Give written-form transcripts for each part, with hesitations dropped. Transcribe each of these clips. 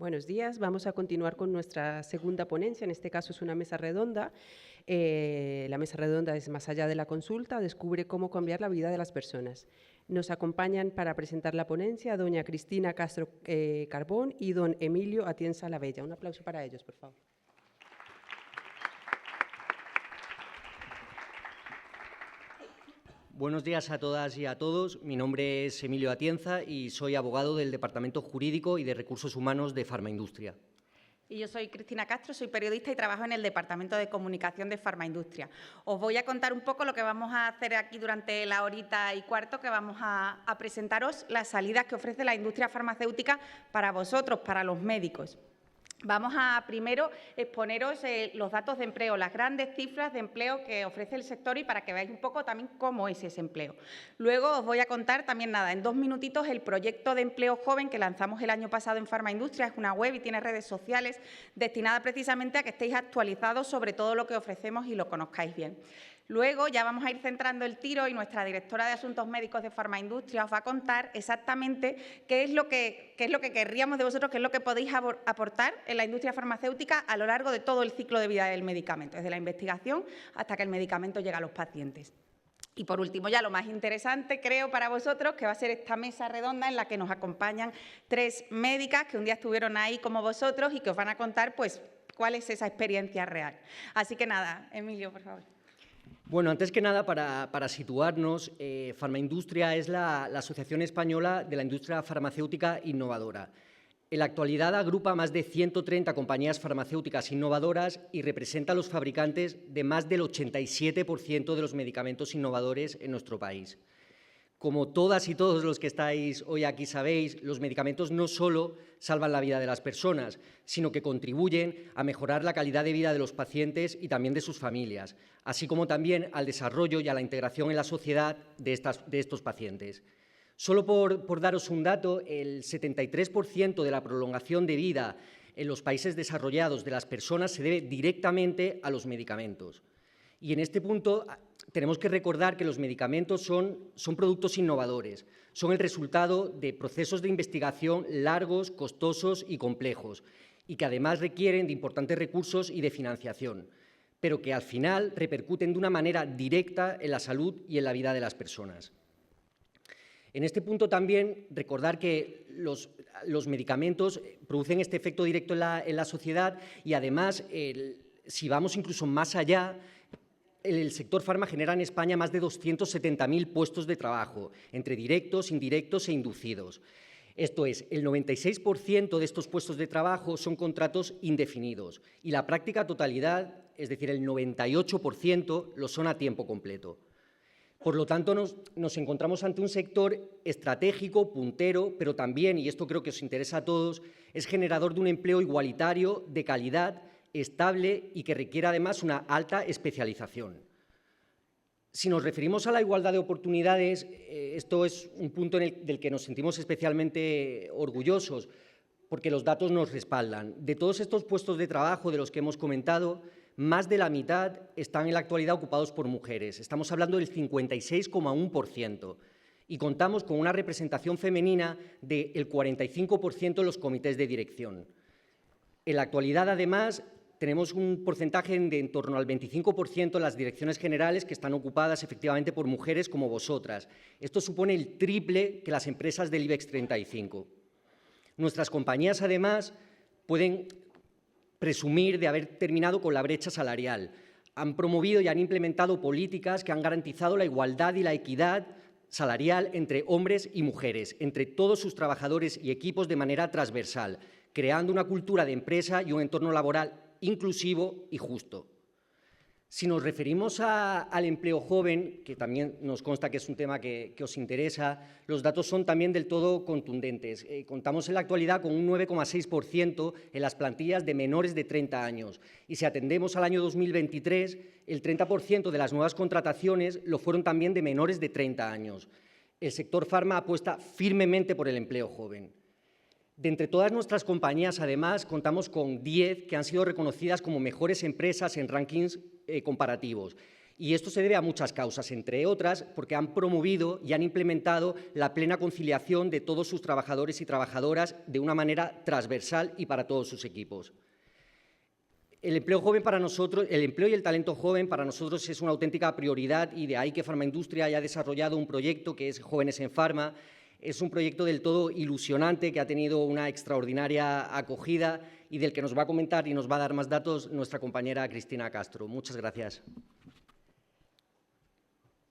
Buenos días. Vamos a continuar con nuestra segunda ponencia. En este caso es una mesa redonda. La mesa redonda es Más allá de la consulta, descubre cómo cambiar la vida de las personas. Nos acompañan para presentar la ponencia doña Cristina Castro Carbón y don Emilio Atienza La Bella. Un aplauso para ellos, por favor. Buenos días a todas y a todos. Mi nombre es Emilio Atienza y soy abogado del Departamento Jurídico y de Recursos Humanos de Farmaindustria. Y yo soy Cristina Castro, soy periodista y trabajo en el Departamento de Comunicación de Farmaindustria. Os voy a contar un poco lo que vamos a hacer aquí durante la horita y cuarto, que vamos a presentaros las salidas que ofrece la industria farmacéutica para vosotros, para los médicos. Vamos a primero exponeros los datos de empleo, las grandes cifras de empleo que ofrece el sector y para que veáis un poco también cómo es ese empleo. Luego os voy a contar también en 2 minutitos el proyecto de empleo joven que lanzamos el año pasado en Farmaindustria. Es una web y tiene redes sociales destinada precisamente a que estéis actualizados sobre todo lo que ofrecemos y lo conozcáis bien. Luego ya vamos a ir centrando el tiro y nuestra directora de Asuntos Médicos de Farmaindustria os va a contar exactamente qué es lo que querríamos de vosotros, qué es lo que podéis aportar en la industria farmacéutica a lo largo de todo el ciclo de vida del medicamento, desde la investigación hasta que el medicamento llega a los pacientes. Y por último, ya lo más interesante, creo, para vosotros, que va a ser esta mesa redonda en la que nos acompañan 3 médicas que un día estuvieron ahí como vosotros y que os van a contar pues cuál es esa experiencia real. Así que nada, Emilio, por favor. Bueno, antes que nada, para situarnos, Farmaindustria es la Asociación Española de la Industria Farmacéutica Innovadora. En la actualidad agrupa más de 130 compañías farmacéuticas innovadoras y representa a los fabricantes de más del 87% de los medicamentos innovadores en nuestro país. Como todas y todos los que estáis hoy aquí sabéis, los medicamentos no solo salvan la vida de las personas, sino que contribuyen a mejorar la calidad de vida de los pacientes y también de sus familias, así como también al desarrollo y a la integración en la sociedad de estos pacientes. Solo por daros un dato, el 73% de la prolongación de vida en los países desarrollados de las personas se debe directamente a los medicamentos. Y en este punto tenemos que recordar que los medicamentos son productos innovadores, son el resultado de procesos de investigación largos, costosos y complejos, y que además requieren de importantes recursos y de financiación, pero que al final repercuten de una manera directa en la salud y en la vida de las personas. En este punto también recordar que los medicamentos producen este efecto directo en la sociedad y además, si vamos incluso más allá, el sector farma genera en España más de 270.000 puestos de trabajo, entre directos, indirectos e inducidos. Esto es, el 96% de estos puestos de trabajo son contratos indefinidos y la práctica totalidad, es decir, el 98%, lo son a tiempo completo. Por lo tanto, nos encontramos ante un sector estratégico, puntero, pero también, y esto creo que os interesa a todos, es generador de un empleo igualitario, de calidad, estable y que requiere además una alta especialización. Si nos referimos a la igualdad de oportunidades, esto es un punto del que nos sentimos especialmente orgullosos, porque los datos nos respaldan. De todos estos puestos de trabajo de los que hemos comentado, más de la mitad están en la actualidad ocupados por mujeres. Estamos hablando del 56,1% y contamos con una representación femenina del 45% en los comités de dirección. En la actualidad, además, tenemos un porcentaje de en torno al 25% en las direcciones generales que están ocupadas efectivamente por mujeres como vosotras. Esto supone el triple que las empresas del IBEX 35. Nuestras compañías, además, pueden presumir de haber terminado con la brecha salarial. Han promovido y han implementado políticas que han garantizado la igualdad y la equidad salarial entre hombres y mujeres, entre todos sus trabajadores y equipos de manera transversal, creando una cultura de empresa y un entorno laboral inclusivo y justo. Si nos referimos al empleo joven, que también nos consta que es un tema que os interesa, los datos son también del todo contundentes. Contamos en la actualidad con un 9,6% en las plantillas de menores de 30 años y si atendemos al año 2023, el 30% de las nuevas contrataciones lo fueron también de menores de 30 años. El sector farma apuesta firmemente por el empleo joven. De entre todas nuestras compañías, además, contamos con 10 que han sido reconocidas como mejores empresas en rankings comparativos Y esto se debe a muchas causas, entre otras, porque han promovido y han implementado la plena conciliación de todos sus trabajadores y trabajadoras de una manera transversal y para todos sus equipos. El empleo y el talento joven para nosotros es una auténtica prioridad y de ahí que Farmaindustria haya desarrollado un proyecto que es Jóvenes en Farma. Es un proyecto del todo ilusionante que ha tenido una extraordinaria acogida y del que nos va a comentar y nos va a dar más datos nuestra compañera Cristina Castro. Muchas gracias.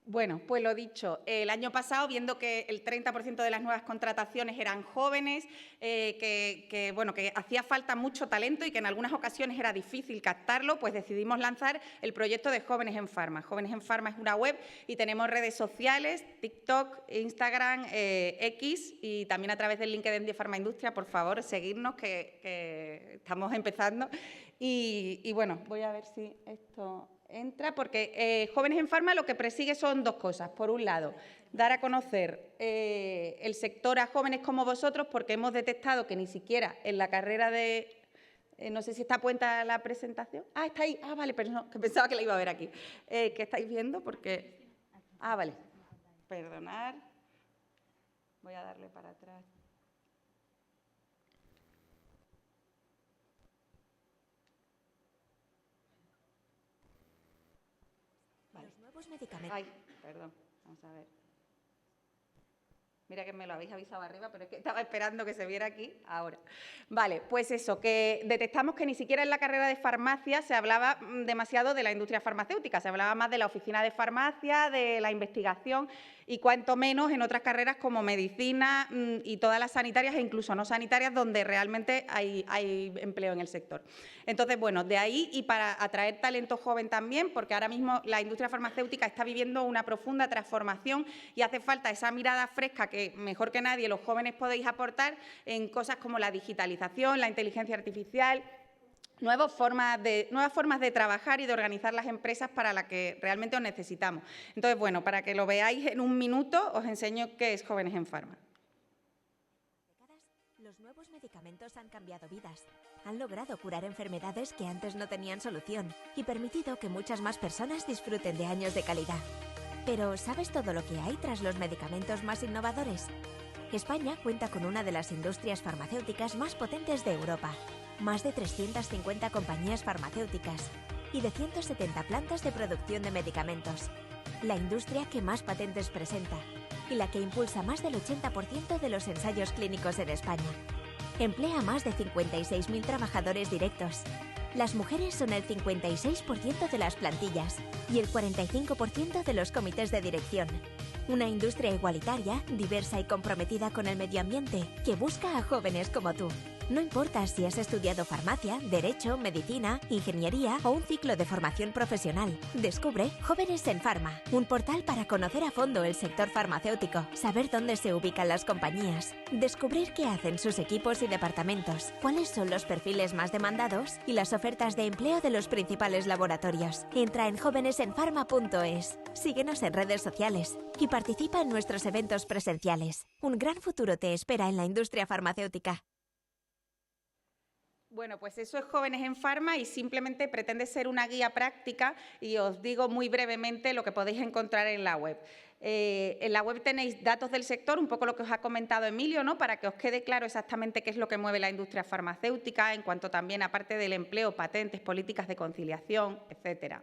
Bueno, pues lo dicho, el año pasado, viendo que el 30% de las nuevas contrataciones eran jóvenes, que hacía falta mucho talento y que en algunas ocasiones era difícil captarlo, pues decidimos lanzar el proyecto de Jóvenes en Farma. Jóvenes en Farma es una web y tenemos redes sociales, TikTok, Instagram, X y también a través del LinkedIn de Farmaindustria. Por favor, seguirnos que estamos empezando. Y bueno, voy a ver si esto entra, porque Jóvenes en Farma lo que persigue son dos cosas. Por un lado, dar a conocer el sector a jóvenes como vosotros, porque hemos detectado que ni siquiera en la carrera de... no sé si está puesta la presentación. Ah, está ahí. Ah, vale, pero no, que pensaba que la iba a ver aquí. ¿Qué estáis viendo? Porque... Ah, vale. Perdonad. Voy a darle para atrás. Medicamentos. Ay, perdón, vamos a ver. Mira que me lo habéis avisado arriba, pero es que estaba esperando que se viera aquí ahora. Vale, pues eso, que detectamos que ni siquiera en la carrera de farmacia se hablaba demasiado de la industria farmacéutica, se hablaba más de la oficina de farmacia, de la investigación y cuanto menos en otras carreras como medicina y todas las sanitarias e incluso no sanitarias donde realmente hay empleo en el sector. Entonces, bueno, de ahí y para atraer talento joven también, porque ahora mismo la industria farmacéutica está viviendo una profunda transformación y hace falta esa mirada fresca que mejor que nadie los jóvenes podéis aportar en cosas como la digitalización, la inteligencia artificial, nuevas formas de trabajar y de organizar las empresas para las que realmente os necesitamos. Entonces, bueno, para que lo veáis en un minuto, os enseño qué es Jóvenes en Farma. Los nuevos medicamentos han cambiado vidas, han logrado curar enfermedades que antes no tenían solución y permitido que muchas más personas disfruten de años de calidad. Pero, ¿sabes todo lo que hay tras los medicamentos más innovadores? España cuenta con una de las industrias farmacéuticas más potentes de Europa, más de 350 compañías farmacéuticas y de 170 plantas de producción de medicamentos. La industria que más patentes presenta y la que impulsa más del 80% de los ensayos clínicos en España. Emplea a más de 56.000 trabajadores directos. Las mujeres son el 56% de las plantillas y el 45% de los comités de dirección. Una industria igualitaria, diversa y comprometida con el medio ambiente que busca a jóvenes como tú. No importa si has estudiado farmacia, derecho, medicina, ingeniería o un ciclo de formación profesional. Descubre Jóvenes en Farma, un portal para conocer a fondo el sector farmacéutico, saber dónde se ubican las compañías, descubrir qué hacen sus equipos y departamentos, cuáles son los perfiles más demandados y las ofertas de empleo de los principales laboratorios. Entra en jovenesenfarma.es, síguenos en redes sociales y participa en nuestros eventos presenciales. Un gran futuro te espera en la industria farmacéutica. Bueno, pues eso es Jóvenes en Farma y simplemente pretende ser una guía práctica y os digo muy brevemente lo que podéis encontrar en la web. En la web tenéis datos del sector, un poco lo que os ha comentado Emilio, ¿no? Para que os quede claro exactamente qué es lo que mueve la industria farmacéutica, en cuanto también, aparte del empleo, patentes, políticas de conciliación, etcétera.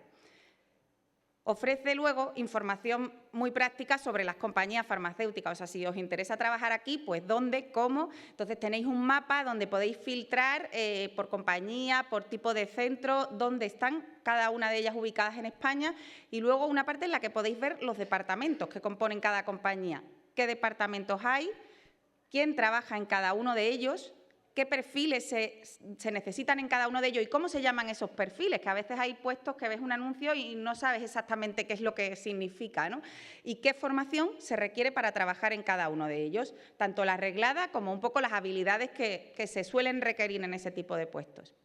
Ofrece luego información muy práctica sobre las compañías farmacéuticas. O sea, si os interesa trabajar aquí, pues dónde, cómo. Entonces tenéis un mapa donde podéis filtrar por compañía, por tipo de centro, dónde están cada una de ellas ubicadas en España. Y luego una parte en la que podéis ver los departamentos que componen cada compañía. ¿Qué departamentos hay? ¿Quién trabaja en cada uno de ellos? ¿Qué perfiles se necesitan en cada uno de ellos y cómo se llaman esos perfiles? Que a veces hay puestos que ves un anuncio y no sabes exactamente qué es lo que significa, ¿no? Y qué formación se requiere para trabajar en cada uno de ellos, tanto la reglada como un poco las habilidades que se suelen requerir en ese tipo de puestos.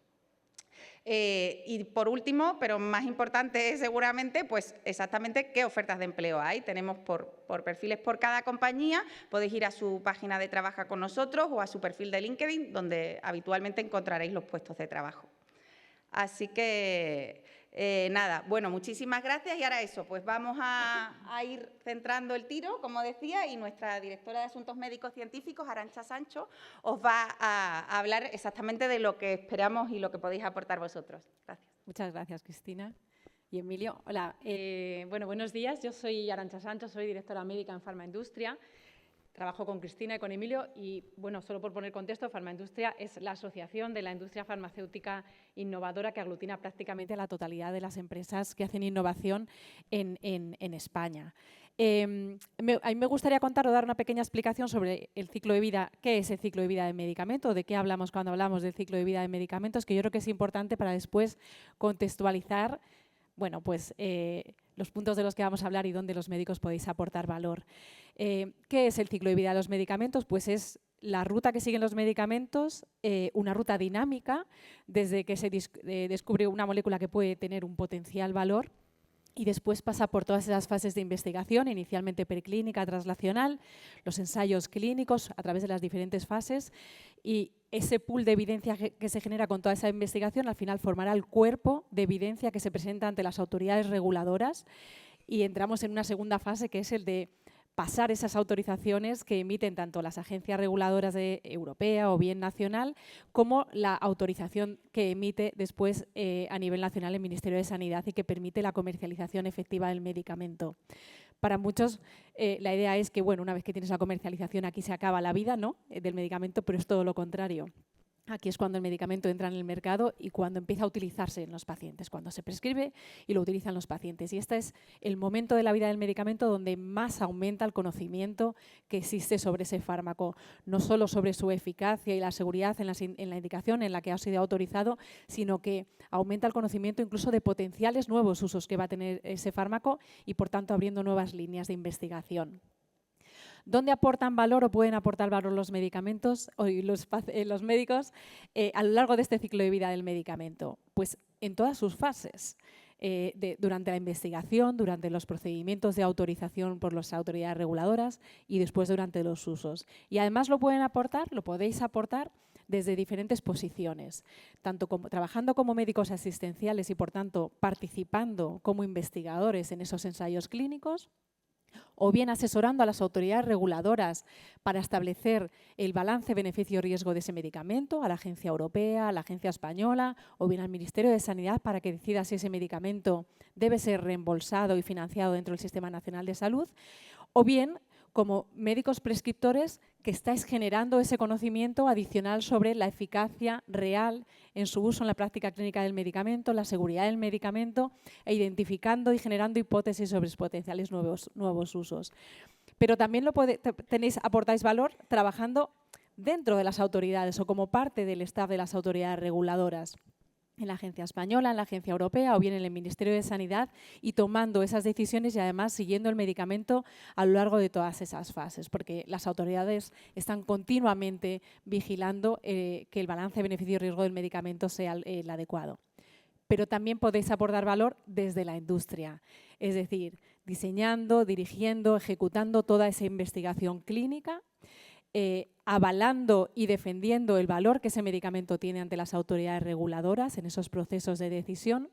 Y por último, pero más importante seguramente, pues exactamente qué ofertas de empleo hay. Tenemos por perfiles por cada compañía, podéis ir a su página de Trabaja con nosotros o a su perfil de LinkedIn, donde habitualmente encontraréis los puestos de trabajo. Así que, nada, bueno, muchísimas gracias. Y ahora eso, pues vamos a ir centrando el tiro, como decía, y nuestra directora de Asuntos Médicos Científicos, Arantxa Sancho, os va a hablar exactamente de lo que esperamos y lo que podéis aportar vosotros. Gracias. Muchas gracias, Cristina. Y Emilio, hola. Bueno, buenos días. Yo soy Arantxa Sancho, soy directora médica en Farmaindustria. Trabajo con Cristina y con Emilio y, bueno, solo por poner contexto, Farmaindustria es la asociación de la industria farmacéutica innovadora que aglutina prácticamente la totalidad de las empresas que hacen innovación en España. A mí me gustaría contar o dar una pequeña explicación sobre el ciclo de vida, qué es el ciclo de vida del medicamento, de qué hablamos cuando hablamos del ciclo de vida de medicamentos, que yo creo que es importante para después contextualizar, bueno, pues los puntos de los que vamos a hablar y dónde los médicos podéis aportar valor. ¿Qué es el ciclo de vida de los medicamentos? Pues es la ruta que siguen los medicamentos, una ruta dinámica, desde que se descubre una molécula que puede tener un potencial valor y después pasa por todas esas fases de investigación, inicialmente preclínica, translacional, los ensayos clínicos a través de las diferentes fases y ese pool de evidencia que se genera con toda esa investigación al final formará el cuerpo de evidencia que se presenta ante las autoridades reguladoras y entramos en una segunda fase que es el de pasar esas autorizaciones que emiten tanto las agencias reguladoras de europea o bien nacional, como la autorización que emite después a nivel nacional el Ministerio de Sanidad y que permite la comercialización efectiva del medicamento. Para muchos la idea es que, bueno, una vez que tienes la comercialización aquí se acaba la vida, ¿no?, del medicamento, pero es todo lo contrario. Aquí es cuando el medicamento entra en el mercado y cuando empieza a utilizarse en los pacientes, cuando se prescribe y lo utilizan los pacientes. Y este es el momento de la vida del medicamento donde más aumenta el conocimiento que existe sobre ese fármaco, no solo sobre su eficacia y la seguridad en la indicación en la que ha sido autorizado, sino que aumenta el conocimiento incluso de potenciales nuevos usos que va a tener ese fármaco y, por tanto, abriendo nuevas líneas de investigación. ¿Dónde aportan valor o pueden aportar valor los medicamentos o los médicos a lo largo de este ciclo de vida del medicamento? Pues en todas sus fases. Durante la investigación, durante los procedimientos de autorización por las autoridades reguladoras y después durante los usos. Y además lo podéis aportar desde diferentes posiciones, tanto trabajando como médicos asistenciales y, por tanto, participando como investigadores en esos ensayos clínicos, o bien asesorando a las autoridades reguladoras para establecer el balance beneficio-riesgo de ese medicamento, a la Agencia Europea, a la Agencia Española o bien al Ministerio de Sanidad para que decida si ese medicamento debe ser reembolsado y financiado dentro del Sistema Nacional de Salud, o bien como médicos prescriptores que estáis generando ese conocimiento adicional sobre la eficacia real en su uso en la práctica clínica del medicamento, la seguridad del medicamento e identificando y generando hipótesis sobre sus potenciales nuevos usos. Pero también aportáis valor trabajando dentro de las autoridades o como parte del staff de las autoridades reguladoras, en la Agencia Española, en la Agencia Europea o bien en el Ministerio de Sanidad y tomando esas decisiones y además siguiendo el medicamento a lo largo de todas esas fases, porque las autoridades están continuamente vigilando que el balance beneficio-riesgo del medicamento sea el adecuado. Pero también podéis aportar valor desde la industria, es decir, diseñando, dirigiendo, ejecutando toda esa investigación clínica, avalando y defendiendo el valor que ese medicamento tiene ante las autoridades reguladoras en esos procesos de decisión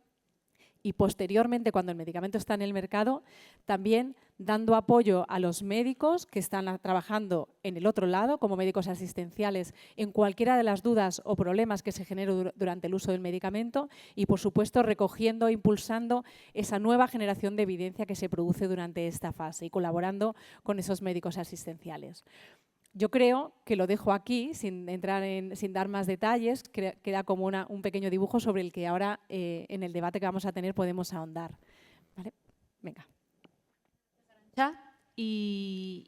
y posteriormente, cuando el medicamento está en el mercado, también dando apoyo a los médicos que están trabajando en el otro lado, como médicos asistenciales, en cualquiera de las dudas o problemas que se generen durante el uso del medicamento y, por supuesto, recogiendo e impulsando esa nueva generación de evidencia que se produce durante esta fase y colaborando con esos médicos asistenciales. Yo creo que lo dejo aquí, sin dar más detalles, queda como un pequeño dibujo sobre el que ahora, en el debate que vamos a tener, podemos ahondar. ¿Vale? Venga. Y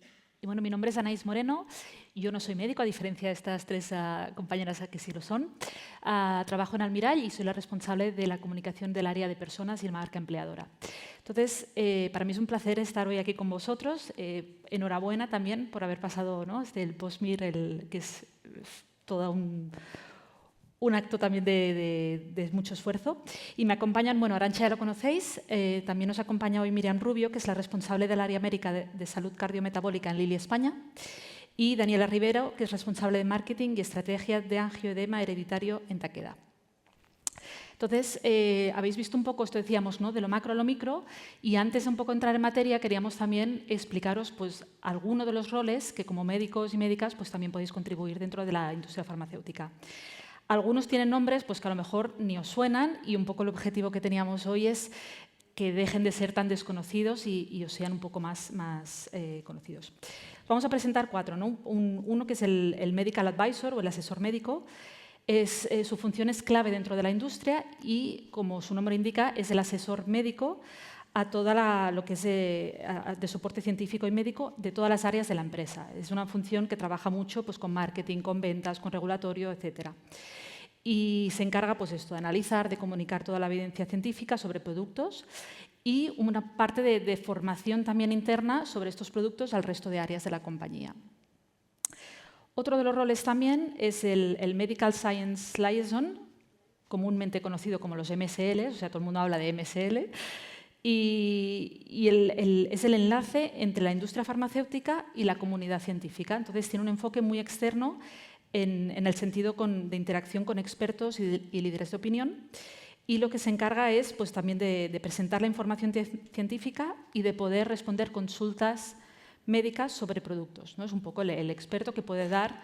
bueno, mi nombre es Anaís Moreno. Yo no soy médico, a diferencia de estas tres compañeras que sí lo son. Trabajo en Almirall y soy la responsable de la comunicación del área de personas y la marca empleadora. Entonces, para mí es un placer estar hoy aquí con vosotros. Enhorabuena también por haber pasado, ¿no?, el PostMIR, que es todo un acto también de mucho esfuerzo. Y me acompañan, bueno, Arantxa ya lo conocéis, también nos acompaña hoy Miriam Rubio, que es la responsable del área médica de salud cardiometabólica en Lilly España, y Daniela Rivero, que es responsable de marketing y estrategia de angioedema hereditario en Takeda. Entonces, habéis visto un poco, esto decíamos, ¿no?, de lo macro a lo micro, y antes de un poco entrar en materia queríamos también explicaros pues, algunos de los roles que como médicos y médicas pues, también podéis contribuir dentro de la industria farmacéutica. Algunos tienen nombres pues, que a lo mejor ni os suenan y un poco el objetivo que teníamos hoy es que dejen de ser tan desconocidos y os sean un poco más conocidos. Vamos a presentar 4, ¿no? Uno que es el Medical Advisor o el asesor médico. Su función es clave dentro de la industria y, como su nombre indica, es el asesor médico a toda lo que es de soporte científico y médico de todas las áreas de la empresa. Es una función que trabaja mucho pues, con marketing, con ventas, con regulatorio, etcétera. Y se encarga pues, esto, de analizar, de comunicar toda la evidencia científica sobre productos y una parte de formación también interna sobre estos productos al resto de áreas de la compañía. Otro de los roles también es el Medical Science Liaison, comúnmente conocido como los MSL, o sea, todo el mundo habla de MSL, y es el enlace entre la industria farmacéutica y la comunidad científica. Entonces, tiene un enfoque muy externo en el sentido de interacción con expertos y líderes de opinión. Y lo que se encarga es pues, también de presentar la información científica y de poder responder consultas médicas sobre productos, ¿no? Es un poco el experto que puede dar,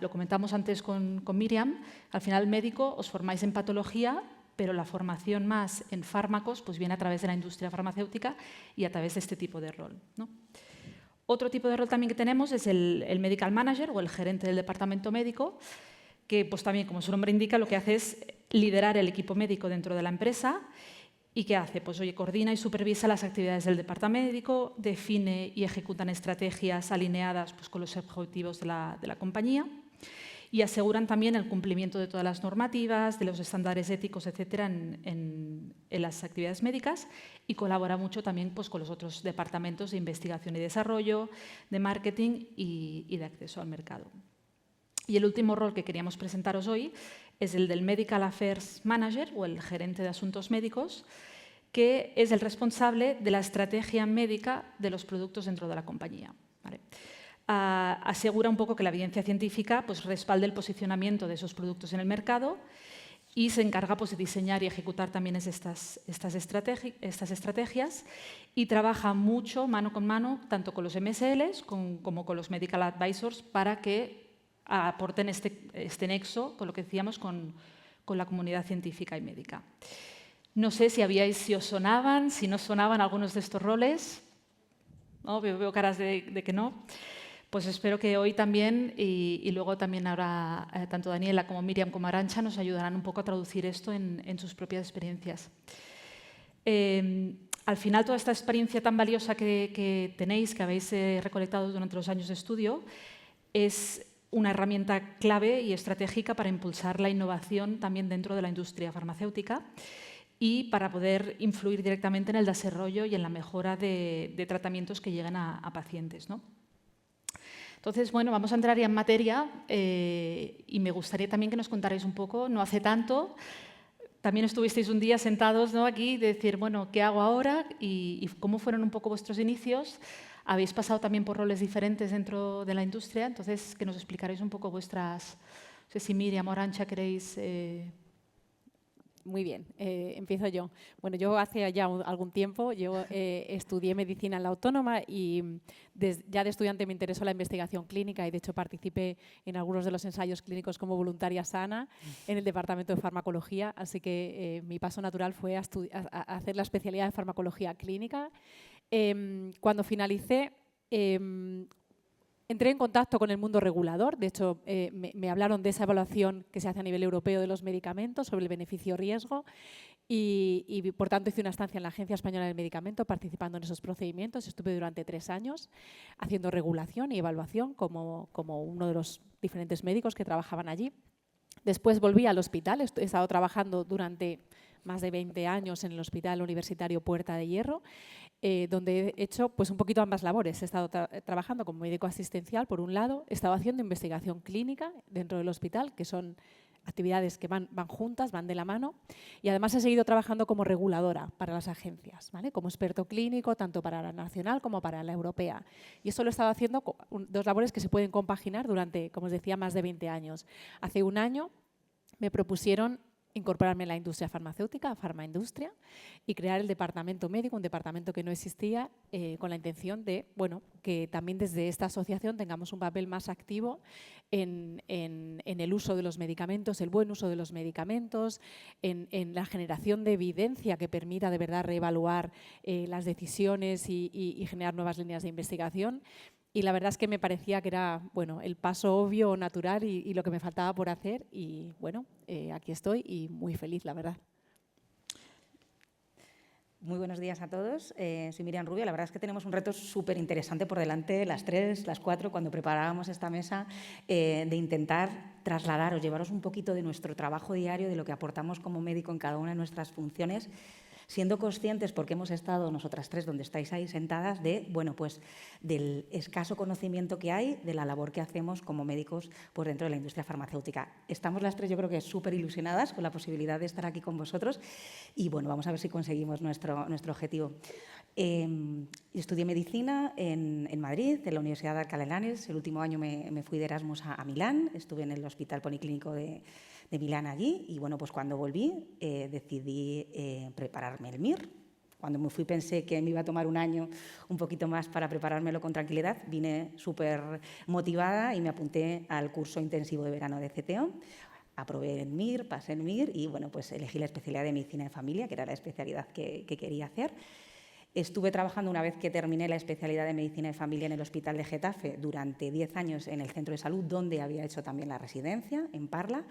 lo comentamos antes con Miriam, al final el médico os formáis en patología, pero la formación más en fármacos pues viene a través de la industria farmacéutica y a través de este tipo de rol, ¿no? Otro tipo de rol también que tenemos es el Medical Manager o el gerente del departamento médico, que pues también, como su nombre indica, lo que hace es liderar el equipo médico dentro de la empresa. ¿Y qué hace? Pues oye, coordina y supervisa las actividades del departamento médico, define y ejecutan estrategias alineadas pues, con los objetivos de la compañía y aseguran también el cumplimiento de todas las normativas, de los estándares éticos, etcétera, en las actividades médicas y colabora mucho también pues, con los otros departamentos de investigación y desarrollo, de marketing y de acceso al mercado. Y el último rol que queríamos presentaros hoy es el del Medical Affairs Manager o el gerente de asuntos médicos, que es el responsable de la estrategia médica de los productos dentro de la compañía. ¿Vale? Asegura un poco que la evidencia científica pues, respalde el posicionamiento de esos productos en el mercado y se encarga pues, de diseñar y ejecutar también estas estrategias y trabaja mucho mano con mano tanto con los MSLs como con los Medical Advisors para que aporten este nexo, con lo que decíamos, con la comunidad científica y médica. No sé si os sonaban, si no sonaban algunos de estos roles. ¿No? Veo caras de que no. Pues espero que hoy también, y luego también ahora tanto Daniela como Miriam como Arantxa nos ayudarán un poco a traducir esto en sus propias experiencias. Al final, toda esta experiencia tan valiosa que tenéis, que habéis recolectado durante los años de estudio, es una herramienta clave y estratégica para impulsar la innovación también dentro de la industria farmacéutica y para poder influir directamente en el desarrollo y en la mejora de tratamientos que lleguen a pacientes, ¿no? Entonces, bueno, vamos a entrar ya en materia y me gustaría también que nos contarais un poco, no hace tanto, también estuvisteis un día sentados, ¿no?, aquí de decir, bueno, ¿qué hago ahora? Y cómo fueron un poco vuestros inicios. Habéis pasado también por roles diferentes dentro de la industria, entonces que nos explicaréis un poco vuestras... No sé si Miriam o Arantxa queréis... Muy bien, empiezo yo. Bueno, yo hace ya algún tiempo estudié medicina en la Autónoma y ya de estudiante me interesó la investigación clínica y de hecho participé en algunos de los ensayos clínicos como voluntaria sana en el departamento de farmacología, así que mi paso natural fue a hacer la especialidad en farmacología clínica. Cuando finalicé, entré en contacto con el mundo regulador, de hecho me hablaron de esa evaluación que se hace a nivel europeo de los medicamentos sobre el beneficio-riesgo y por tanto hice una estancia en la Agencia Española del Medicamento participando en esos procedimientos. Estuve durante 3 años haciendo regulación y evaluación como uno de los diferentes médicos que trabajaban allí. Después volví al hospital, he estado trabajando durante más de 20 años en el Hospital Universitario Puerta de Hierro, donde he hecho pues, un poquito ambas labores. He estado trabajando como médico asistencial, por un lado, he estado haciendo investigación clínica dentro del hospital, que son actividades que van juntas, van de la mano, y además he seguido trabajando como reguladora para las agencias, ¿vale? Como experto clínico, tanto para la nacional como para la europea. Y esto lo he estado haciendo 2 labores que se pueden compaginar durante, como os decía, más de 20 años. Hace un año me propusieron incorporarme en la industria farmacéutica, a Farmaindustria, y crear el departamento médico, un departamento que no existía, con la intención de, bueno, que también desde esta asociación tengamos un papel más activo en el uso de los medicamentos, el buen uso de los medicamentos, en la generación de evidencia que permita de verdad reevaluar las decisiones y generar nuevas líneas de investigación. Y la verdad es que me parecía que era, bueno, el paso obvio, natural y lo que me faltaba por hacer. Y bueno, aquí estoy y muy feliz, la verdad. Muy buenos días a todos. Soy Miriam Rubio. La verdad es que tenemos un reto súper interesante por delante, las 3, las 4, cuando preparábamos esta mesa, de intentar trasladaros, llevaros un poquito de nuestro trabajo diario, de lo que aportamos como médico en cada una de nuestras funciones, siendo conscientes, porque hemos estado nosotras 3 donde estáis ahí sentadas, de, bueno, pues, del escaso conocimiento que hay de la labor que hacemos como médicos pues, dentro de la industria farmacéutica. Estamos las 3, yo creo que súper ilusionadas con la posibilidad de estar aquí con vosotros y, bueno, vamos a ver si conseguimos nuestro objetivo. Estudié medicina en Madrid, en la Universidad de Alcalá de Henares. El último año me fui de Erasmus a Milán, estuve en el Hospital Policlínico de Milán allí y, bueno, pues cuando volví decidí prepararme el MIR. Cuando me fui pensé que me iba a tomar un año un poquito más para preparármelo con tranquilidad. Vine súper motivada y me apunté al curso intensivo de verano de CTO. Aprobé el MIR, pasé el MIR y, bueno, pues elegí la especialidad de medicina de familia, que era la especialidad que quería hacer. Estuve trabajando, una vez que terminé la especialidad de medicina de familia, en el Hospital de Getafe durante 10 años en el centro de salud, donde había hecho también la residencia, en Parla.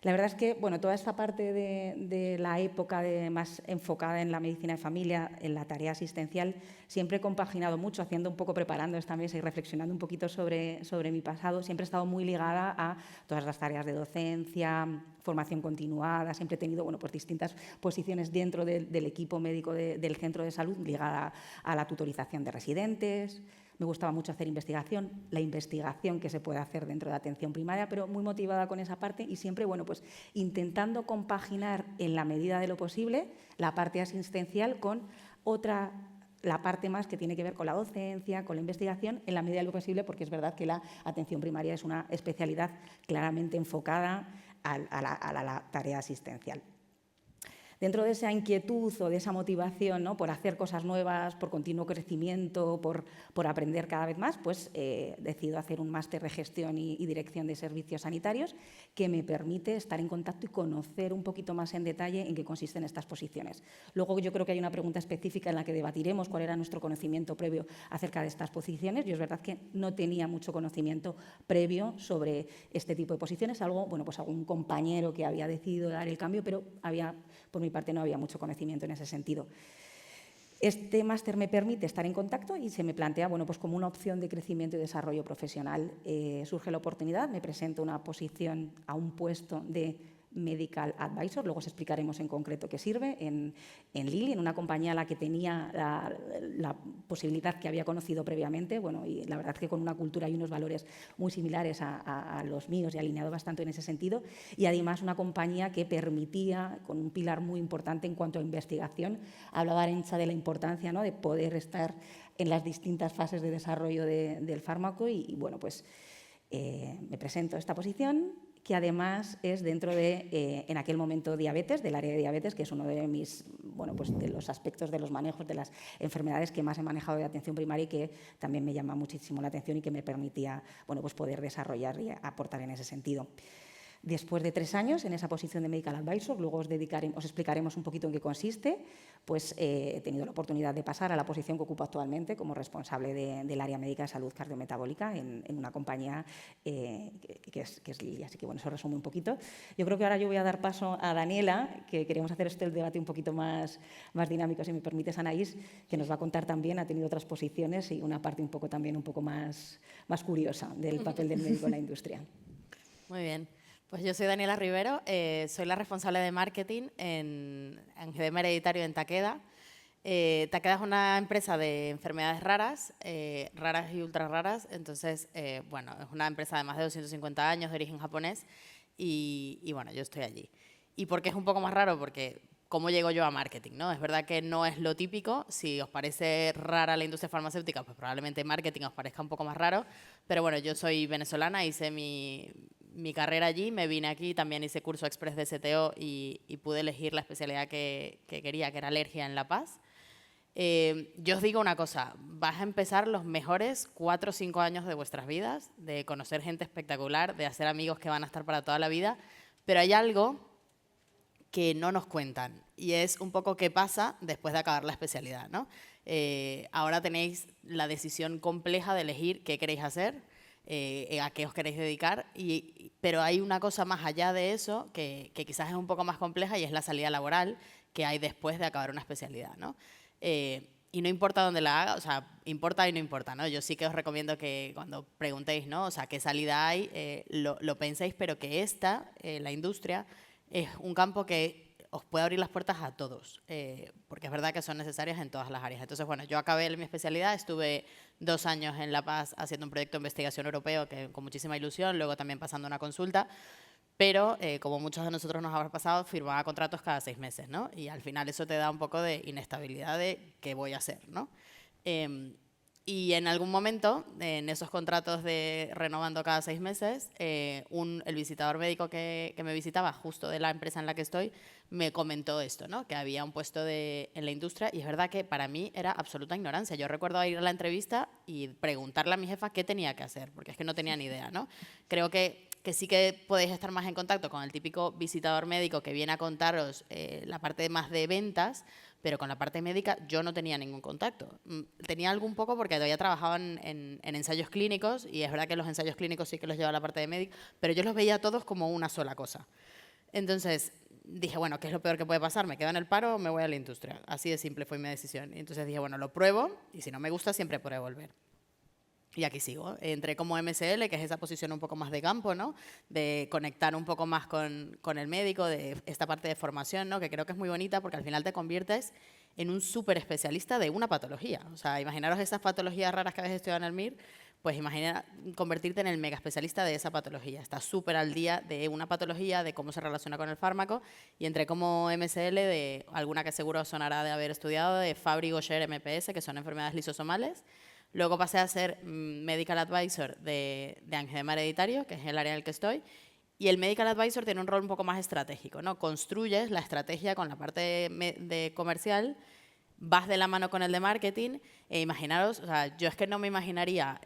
La verdad es que, bueno, toda esta parte de la época más enfocada en la medicina de familia, en la tarea asistencial, siempre he compaginado mucho, haciendo un poco, preparando esta mesa y reflexionando un poquito sobre mi pasado. Siempre he estado muy ligada a todas las tareas de docencia, formación continuada. Siempre he tenido, bueno, pues distintas posiciones dentro del equipo médico del centro de salud, ligada a la tutorización de residentes. Me gustaba mucho hacer investigación, la investigación que se puede hacer dentro de la atención primaria, pero muy motivada con esa parte y siempre, bueno, pues intentando compaginar en la medida de lo posible la parte asistencial con la parte más que tiene que ver con la docencia, con la investigación, en la medida de lo posible, porque es verdad que la atención primaria es una especialidad claramente enfocada a la tarea asistencial. Dentro de esa inquietud o de esa motivación, ¿no?, por hacer cosas nuevas, por continuo crecimiento, por aprender cada vez más, pues decido hacer un máster de gestión y dirección de servicios sanitarios que me permite estar en contacto y conocer un poquito más en detalle en qué consisten estas posiciones. Luego yo creo que hay una pregunta específica en la que debatiremos cuál era nuestro conocimiento previo acerca de estas posiciones. Yo es verdad que no tenía mucho conocimiento previo sobre este tipo de posiciones, algo, bueno, pues algún compañero que había decidido dar el cambio, pero por mi parte no había mucho conocimiento en ese sentido. Este máster me permite estar en contacto y se me plantea, bueno, pues como una opción de crecimiento y desarrollo profesional. Surge la oportunidad, me presento una posición a un puesto de Medical Advisor, luego os explicaremos en concreto qué sirve, en Lilly, en una compañía a la que tenía la posibilidad que había conocido previamente, bueno, y la verdad es que con una cultura y unos valores muy similares a los míos y alineado bastante en ese sentido, y además una compañía que permitía, con un pilar muy importante en cuanto a investigación, hablaba Arancha de la importancia, ¿no?, de poder estar en las distintas fases de desarrollo del fármaco y bueno, pues me presento a esta posición, que además es dentro de, en aquel momento, diabetes, del área de diabetes, que es uno de mis, bueno, pues de los aspectos de los manejos de las enfermedades que más he manejado de atención primaria y que también me llama muchísimo la atención y que me permitía, bueno, pues poder desarrollar y aportar en ese sentido. Después de 3 años en esa posición de Medical Advisor, luego os explicaremos un poquito en qué consiste, pues he tenido la oportunidad de pasar a la posición que ocupo actualmente como responsable del área médica de salud cardiometabólica en una compañía que es Lilly. Así que, bueno, eso resume un poquito. Yo creo que ahora yo voy a dar paso a Daniela, que queremos hacer el debate un poquito más dinámico, si me permites, Anaís, que nos va a contar también, ha tenido otras posiciones y una parte un poco más curiosa del papel del médico en la industria. Muy bien. Pues yo soy Daniela Rivero, soy la responsable de marketing en Angedema Hereditario en Takeda. Takeda es una empresa de enfermedades raras, raras y ultra raras. Entonces, bueno, es una empresa de más de 250 años, de origen japonés, y bueno, yo estoy allí. ¿Y por qué es un poco más raro? Porque ¿cómo llego yo a marketing, ¿no? Es verdad que no es lo típico. Si os parece rara la industria farmacéutica, pues probablemente marketing os parezca un poco más raro. Pero bueno, yo soy venezolana, hice mi mi carrera allí, me vine aquí, también hice curso express de CTO y pude elegir la especialidad que quería, que era alergia en La Paz. Yo os digo una cosa, vas a empezar los mejores 4 o 5 años de vuestras vidas, de conocer gente espectacular, de hacer amigos que van a estar para toda la vida, pero hay algo que no nos cuentan y es un poco qué pasa después de acabar la especialidad, ¿no? Ahora tenéis la decisión compleja de elegir qué queréis hacer, a qué os queréis dedicar, pero hay una cosa más allá de eso que quizás es un poco más compleja y es la salida laboral que hay después de acabar una especialidad, ¿no? Y no importa dónde la haga, o sea, importa y no importa, ¿no? Yo sí que os recomiendo que cuando preguntéis, ¿no? O sea, qué salida hay, lo penséis, pero que la industria, es un campo que os puede abrir las puertas a todos, porque es verdad que son necesarias en todas las áreas. Entonces, bueno, yo acabé mi especialidad, estuve 2 años en La Paz haciendo un proyecto de investigación europeo con muchísima ilusión, luego también pasando una consulta, pero como muchos de nosotros nos ha pasado, firmaba contratos cada 6 meses, ¿no? Y al final eso te da un poco de inestabilidad de qué voy a hacer, ¿no? Y en algún momento, en esos contratos de renovando cada 6 meses, el visitador médico que me visitaba justo de la empresa en la que estoy, me comentó esto, ¿no? Que había un puesto en la industria y es verdad que para mí era absoluta ignorancia. Yo recuerdo ir a la entrevista y preguntarle a mi jefa qué tenía que hacer, porque es que no tenía ni idea, ¿no? Creo que sí que podéis estar más en contacto con el típico visitador médico que viene a contaros la parte más de ventas, pero con la parte médica yo no tenía ningún contacto. Tenía algún poco porque todavía trabajaba en ensayos clínicos y es verdad que los ensayos clínicos sí que los lleva la parte de médico, pero yo los veía todos como una sola cosa. Entonces dije, bueno, ¿qué es lo peor que puede pasar? ¿Me quedo en el paro o me voy a la industria? Así de simple fue mi decisión. Y entonces dije, bueno, lo pruebo y si no me gusta siempre podré volver. Y aquí sigo. Entré como MSL, que es esa posición un poco más de campo, ¿no? De conectar un poco más con el médico, de esta parte de formación, ¿no? Que creo que es muy bonita porque al final te conviertes en un súper especialista de una patología. O sea, imaginaros esas patologías raras que habéis estudiado en el MIR, pues imagina convertirte en el mega especialista de esa patología. Estás súper al día de una patología, de cómo se relaciona con el fármaco, y entré como MSL de alguna que seguro sonará de haber estudiado, de Fabry-Gaucher MPS, que son enfermedades lisosomales. Luego pasé a ser Medical Advisor de angioedema hereditario, que es el área en el que estoy, y el Medical Advisor tiene un rol un poco más estratégico, ¿no? Construyes la estrategia con la parte de comercial, vas de la mano con el de marketing, e imaginaros, o sea, yo es que no me imaginaría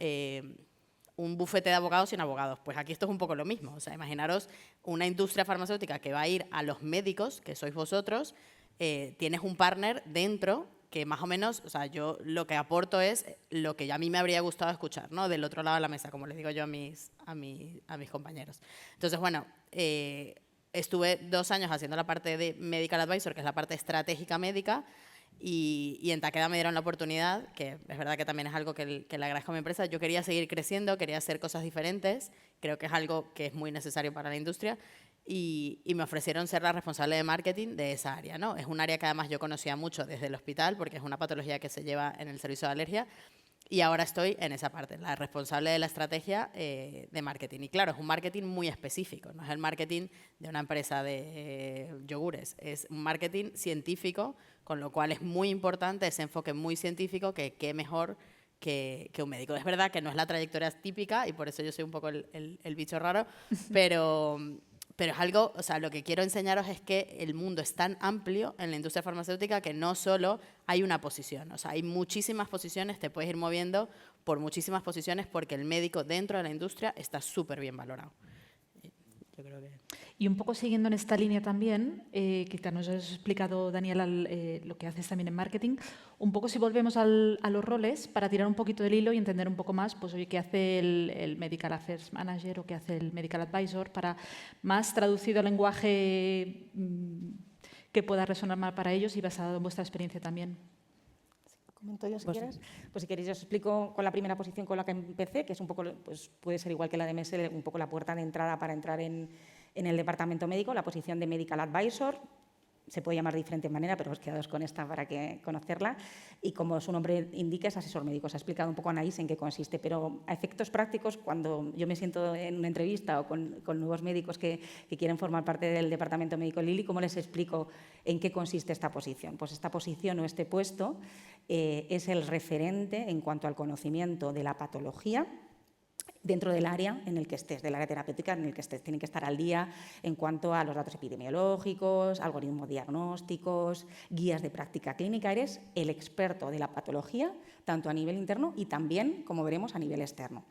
un bufete de abogados sin abogados, pues aquí esto es un poco lo mismo, o sea, imaginaros una industria farmacéutica que va a ir a los médicos, que sois vosotros, tienes un partner dentro que más o menos, o sea, yo lo que aporto es lo que a mí me habría gustado escuchar, ¿no? Del otro lado de la mesa, como les digo yo a mis compañeros. Entonces, bueno, estuve 2 años haciendo la parte de Medical Advisor, que es la parte estratégica médica, y en Takeda me dieron la oportunidad, que es verdad que también es algo que le agradezco a mi empresa. Yo quería seguir creciendo, quería hacer cosas diferentes, creo que es algo que es muy necesario para la industria, y me ofrecieron ser la responsable de marketing de esa área, ¿no? Es un área que además yo conocía mucho desde el hospital, porque es una patología que se lleva en el servicio de alergia, y ahora estoy en esa parte, la responsable de la estrategia de marketing. Y claro, es un marketing muy específico, no es el marketing de una empresa de yogures, es un marketing científico, con lo cual es muy importante ese enfoque muy científico, que qué mejor que un médico. Es verdad que no es la trayectoria típica y por eso yo soy un poco el bicho raro, pero es algo, o sea, lo que quiero enseñaros es que el mundo es tan amplio en la industria farmacéutica que no solo hay una posición, o sea, hay muchísimas posiciones, te puedes ir moviendo por muchísimas posiciones porque el médico dentro de la industria está súper bien valorado. Yo creo que... Y un poco siguiendo en esta línea también, que nos has explicado, Daniela, lo que haces también en marketing, un poco si volvemos a los roles, para tirar un poquito del hilo y entender un poco más, pues oye, qué hace el Medical Affairs Manager o qué hace el Medical Advisor, para más traducido al lenguaje que pueda resonar más para ellos y basado en vuestra experiencia también. Comento yo si quieres. Pues si queréis os explico con la primera posición con la que empecé, que es un poco, pues puede ser igual que la de MSL, un poco la puerta de entrada para entrar en el departamento médico, la posición de Medical Advisor. Se puede llamar de diferente manera, pero os quedaos con esta para que conocerla. Y como su nombre indica, es asesor médico. Se ha explicado un poco Anaís en qué consiste, pero a efectos prácticos, cuando yo me siento en una entrevista o con nuevos médicos que quieren formar parte del departamento médico Lili, ¿cómo les explico en qué consiste esta posición? Pues esta posición o este puesto es el referente en cuanto al conocimiento de la patología dentro del área en el que estés, del área terapéutica en el que estés. Tienen que estar al día en cuanto a los datos epidemiológicos, algoritmos diagnósticos, guías de práctica clínica. Eres el experto de la patología, tanto a nivel interno y también, como veremos, a nivel externo.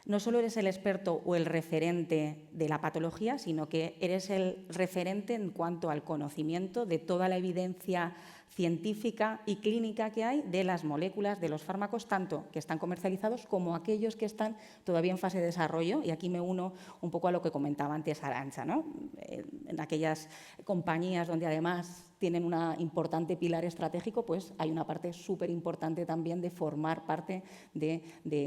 No solo eres el experto o el referente de la patología, sino que eres el referente en cuanto al conocimiento de toda la evidencia científica y clínica que hay de las moléculas, de los fármacos, tanto que están comercializados como aquellos que están todavía en fase de desarrollo. Y aquí me uno un poco a lo que comentaba antes Arantxa, ¿no? En aquellas compañías donde además tienen un importante pilar estratégico, pues hay una parte súper importante también de formar parte de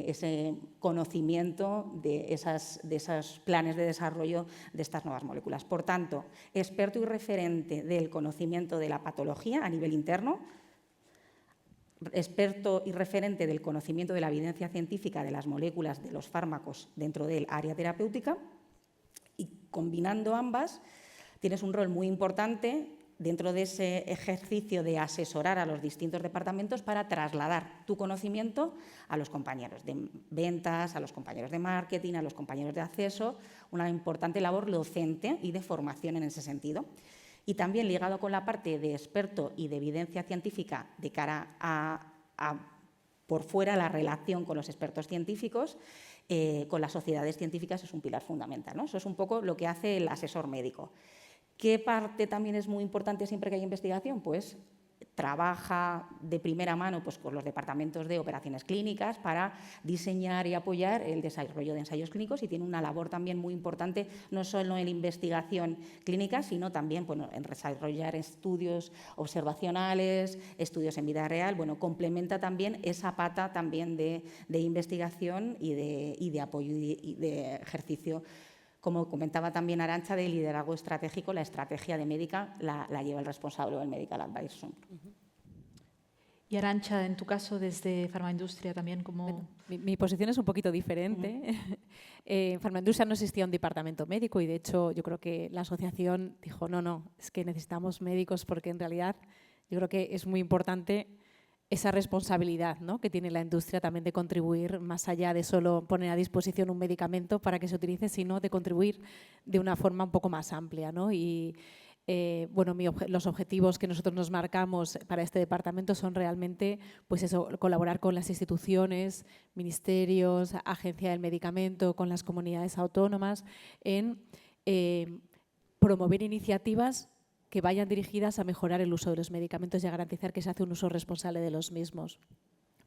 ese conocimiento, de esos planes de desarrollo de estas nuevas moléculas. Por tanto, experto y referente del conocimiento de la patología a nivel interno, experto y referente del conocimiento de la evidencia científica de las moléculas, de los fármacos dentro del área terapéutica, y combinando ambas tienes un rol muy importante dentro de ese ejercicio de asesorar a los distintos departamentos para trasladar tu conocimiento a los compañeros de ventas, a los compañeros de marketing, a los compañeros de acceso, una importante labor docente y de formación en ese sentido. Y también ligado con la parte de experto y de evidencia científica de cara a por fuera, la relación con los expertos científicos, con las sociedades científicas es un pilar fundamental, ¿no? Eso es un poco lo que hace el asesor médico. ¿Qué parte también es muy importante siempre que hay investigación? Pues trabaja de primera mano pues, con los departamentos de operaciones clínicas para diseñar y apoyar el desarrollo de ensayos clínicos, y tiene una labor también muy importante, no solo en investigación clínica, sino también bueno, en desarrollar estudios observacionales, estudios en vida real. Bueno, complementa también esa pata también de investigación y de apoyo y de ejercicio. Como comentaba también Arantxa, de liderazgo estratégico, la estrategia de médica la lleva el responsable o el medical advisor. Y Arantxa, en tu caso, desde Farmaindustria también, como... Bueno, mi posición es un poquito diferente. En Farmaindustria no existía un departamento médico y, de hecho, yo creo que la asociación dijo, no, es que necesitamos médicos porque, en realidad, yo creo que es muy importante esa responsabilidad, ¿no?, que tiene la industria también de contribuir más allá de solo poner a disposición un medicamento para que se utilice, sino de contribuir de una forma un poco más amplia, ¿no? Y bueno, los objetivos que nosotros nos marcamos para este departamento son realmente pues eso, colaborar con las instituciones, ministerios, agencia del medicamento, con las comunidades autónomas en promover iniciativas que vayan dirigidas a mejorar el uso de los medicamentos y a garantizar que se hace un uso responsable de los mismos.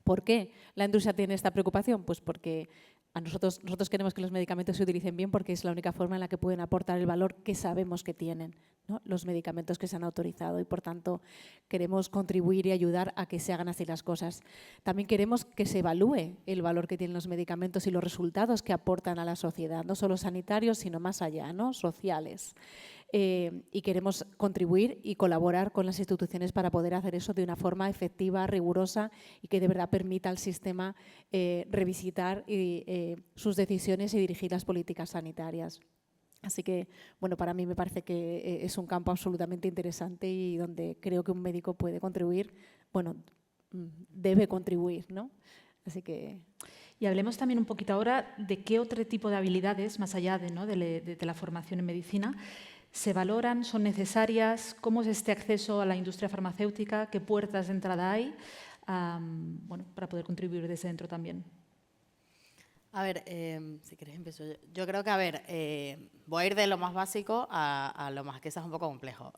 ¿Por qué la industria tiene esta preocupación? Pues porque nosotros queremos que los medicamentos se utilicen bien, porque es la única forma en la que pueden aportar el valor que sabemos que tienen, ¿no?, los medicamentos que se han autorizado, y por tanto queremos contribuir y ayudar a que se hagan así las cosas. También queremos que se evalúe el valor que tienen los medicamentos y los resultados que aportan a la sociedad, no solo sanitarios, sino más allá, ¿no?, sociales. Y queremos contribuir y colaborar con las instituciones para poder hacer eso de una forma efectiva, rigurosa y que de verdad permita al sistema revisitar sus decisiones y dirigir las políticas sanitarias. Así que, bueno, para mí me parece que es un campo absolutamente interesante y donde creo que un médico puede contribuir, bueno, debe contribuir, ¿no? Así que... Y hablemos también un poquito ahora de qué otro tipo de habilidades, más allá de la formación en medicina, se valoran, son necesarias, cómo es este acceso a la industria farmacéutica, qué puertas de entrada hay, bueno, para poder contribuir desde dentro también. A ver, si queréis empiezo yo. Yo creo que, a ver, voy a ir de lo más básico a lo más, que es un poco complejo.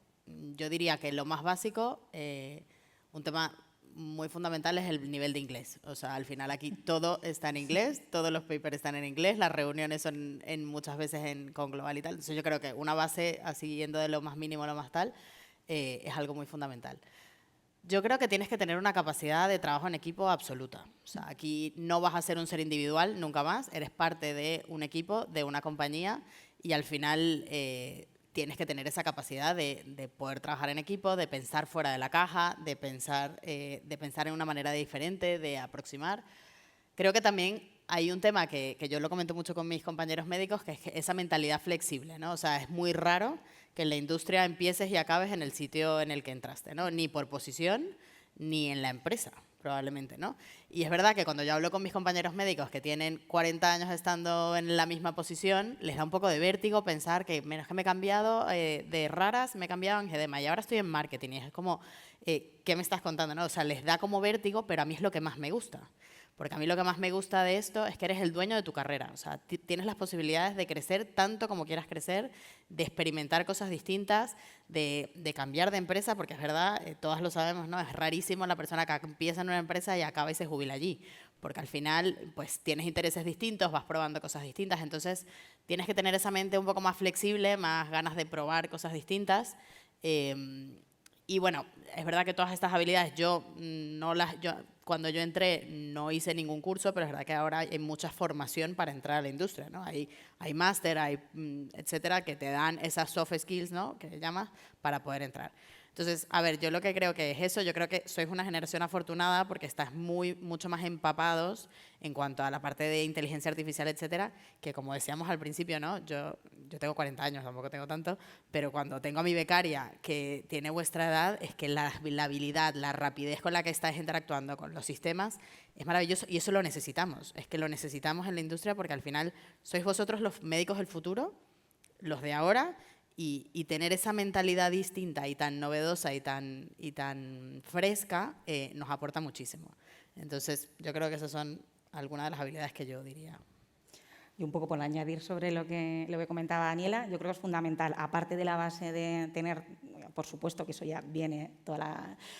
Yo diría que lo más básico, un tema muy fundamental es el nivel de inglés. O sea, al final aquí todo está en inglés, todos los papers están en inglés, las reuniones son muchas veces con global y tal. Entonces yo creo que una base, así yendo de lo más mínimo a lo más tal, es algo muy fundamental. Yo creo que tienes que tener una capacidad de trabajo en equipo absoluta. O sea, aquí no vas a ser un ser individual nunca más, eres parte de un equipo, de una compañía, y al final tienes que tener esa capacidad de poder trabajar en equipo, de pensar fuera de la caja, de pensar en una manera diferente, de aproximar. Creo que también hay un tema que yo lo comento mucho con mis compañeros médicos, que es esa mentalidad flexible, ¿no? O sea, es muy raro que en la industria empieces y acabes en el sitio en el que entraste, ¿no? Ni por posición, ni en la empresa. probablemente, ¿no? Y es verdad que cuando yo hablo con mis compañeros médicos que tienen 40 años estando en la misma posición, les da un poco de vértigo pensar que menos que me he cambiado de raras, me he cambiado en angedema y ahora estoy en marketing. Y es como, ¿qué me estás contando? ¿No? O sea, les da como vértigo, pero a mí es lo que más me gusta. Porque a mí lo que más me gusta de esto es que eres el dueño de tu carrera. O sea, tienes las posibilidades de crecer tanto como quieras crecer, de experimentar cosas distintas, de cambiar de empresa, porque es verdad, todas lo sabemos, ¿no? Es rarísimo la persona que empieza en una empresa y acaba y se jubila allí. Porque al final, pues, tienes intereses distintos, vas probando cosas distintas. Entonces, tienes que tener esa mente un poco más flexible, más ganas de probar cosas distintas. Y bueno, es verdad que todas estas habilidades cuando yo entré no hice ningún curso, pero es verdad que ahora hay mucha formación para entrar a la industria, ¿no? Hay máster, hay etcétera, que te dan esas soft skills, ¿no? Que se llama, para poder entrar. Entonces, a ver, yo lo que creo que es eso, yo creo que sois una generación afortunada porque estás mucho más empapados en cuanto a la parte de inteligencia artificial, etcétera, que como decíamos al principio, ¿no? Yo tengo 40 años, tampoco tengo tanto, pero cuando tengo a mi becaria que tiene vuestra edad, es que la habilidad, la rapidez con la que estáis interactuando con los sistemas es maravilloso y eso lo necesitamos. Es que lo necesitamos en la industria porque al final sois vosotros los médicos del futuro, los de ahora, y tener esa mentalidad distinta y tan novedosa y tan fresca nos aporta muchísimo. Entonces, yo creo que esas son algunas de las habilidades que yo diría. Y un poco por añadir sobre lo que comentaba Daniela, yo creo que es fundamental, aparte de la base de tener, por supuesto que eso ya viene, todo el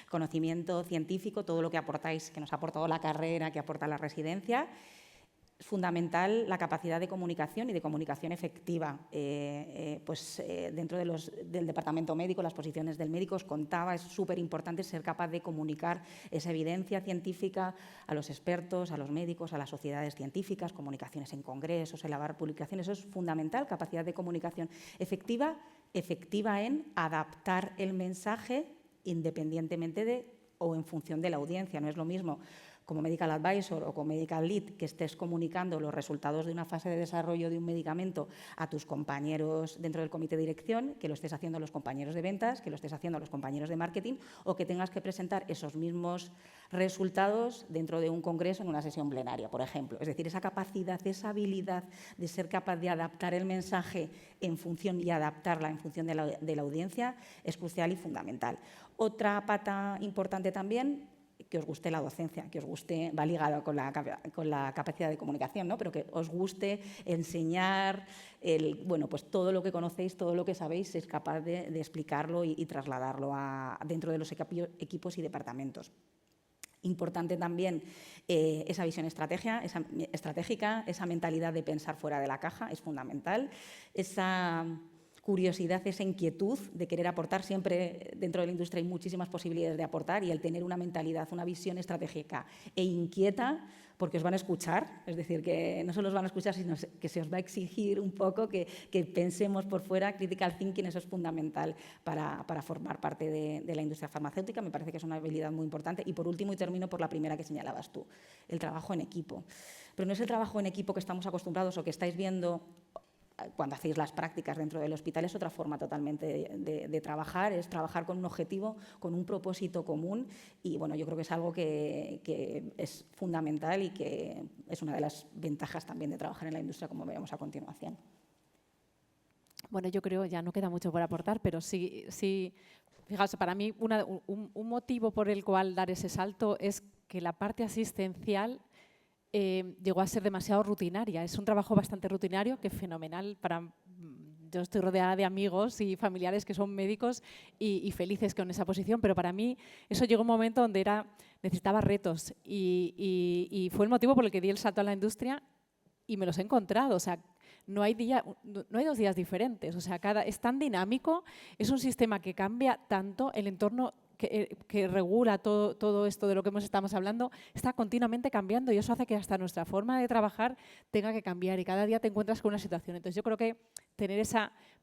conocimiento científico, todo lo que aportáis, que nos ha aportado la carrera, que aporta la residencia, es fundamental la capacidad de comunicación y de comunicación efectiva. Dentro del departamento médico, las posiciones del médico, os contaba, es súper importante ser capaz de comunicar esa evidencia científica a los expertos, a los médicos, a las sociedades científicas, comunicaciones en congresos, elaborar publicaciones. Eso es fundamental, capacidad de comunicación efectiva en adaptar el mensaje independientemente o en función de la audiencia. No es lo mismo como medical advisor o como medical lead que estés comunicando los resultados de una fase de desarrollo de un medicamento a tus compañeros dentro del comité de dirección, que lo estés haciendo a los compañeros de ventas, que lo estés haciendo a los compañeros de marketing o que tengas que presentar esos mismos resultados dentro de un congreso en una sesión plenaria, por ejemplo. Es decir, esa capacidad, esa habilidad de ser capaz de adaptar el mensaje en función y adaptarla en función de la audiencia es crucial y fundamental. Otra pata importante también, que os guste la docencia, que os guste, va ligado con la capacidad de comunicación, ¿no? Pero que os guste enseñar, pues todo lo que conocéis, todo lo que sabéis, es capaz de explicarlo y trasladarlo dentro de los equipos y departamentos. Importante también esa visión estratégica, esa mentalidad de pensar fuera de la caja, es fundamental. Esa curiosidad, esa inquietud de querer aportar. Siempre dentro de la industria hay muchísimas posibilidades de aportar y el tener una mentalidad, una visión estratégica e inquieta, porque os van a escuchar, es decir, que no solo os van a escuchar, sino que se os va a exigir un poco que pensemos por fuera. Critical thinking, eso es fundamental para formar parte de la industria farmacéutica. Me parece que es una habilidad muy importante. Y por último, y termino por la primera que señalabas tú, el trabajo en equipo. Pero no es el trabajo en equipo que estamos acostumbrados o que estáis viendo cuando hacéis las prácticas dentro del hospital. Es otra forma totalmente de trabajar, es trabajar con un objetivo, con un propósito común y bueno, yo creo que es algo que es fundamental y que es una de las ventajas también de trabajar en la industria, como veremos a continuación. Bueno, yo creo, ya no queda mucho por aportar, pero sí fijaos, para mí un motivo por el cual dar ese salto es que la parte asistencial llegó a ser demasiado rutinaria. Es un trabajo bastante rutinario, que es fenomenal yo estoy rodeada de amigos y familiares que son médicos y felices con esa posición, pero para mí eso llegó a un momento donde necesitaba retos y fue el motivo por el que di el salto a la industria y me los he encontrado. O sea, no hay 2 días diferentes. O sea, es tan dinámico, es un sistema que cambia tanto, el entorno que regula todo esto de lo que estamos hablando, está continuamente cambiando y eso hace que hasta nuestra forma de trabajar tenga que cambiar y cada día te encuentras con una situación. Entonces yo creo que tener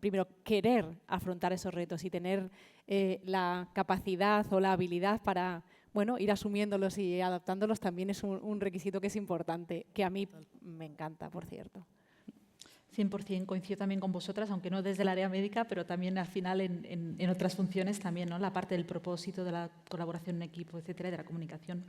primero, querer afrontar esos retos y tener la capacidad o la habilidad para ir asumiéndolos y adaptándolos también es un requisito que es importante, que a mí me encanta, por cierto. 100% coincido también con vosotras, aunque no desde el área médica, pero también al final en otras funciones también, ¿no? La parte del propósito, de la colaboración en equipo, etcétera, y de la comunicación.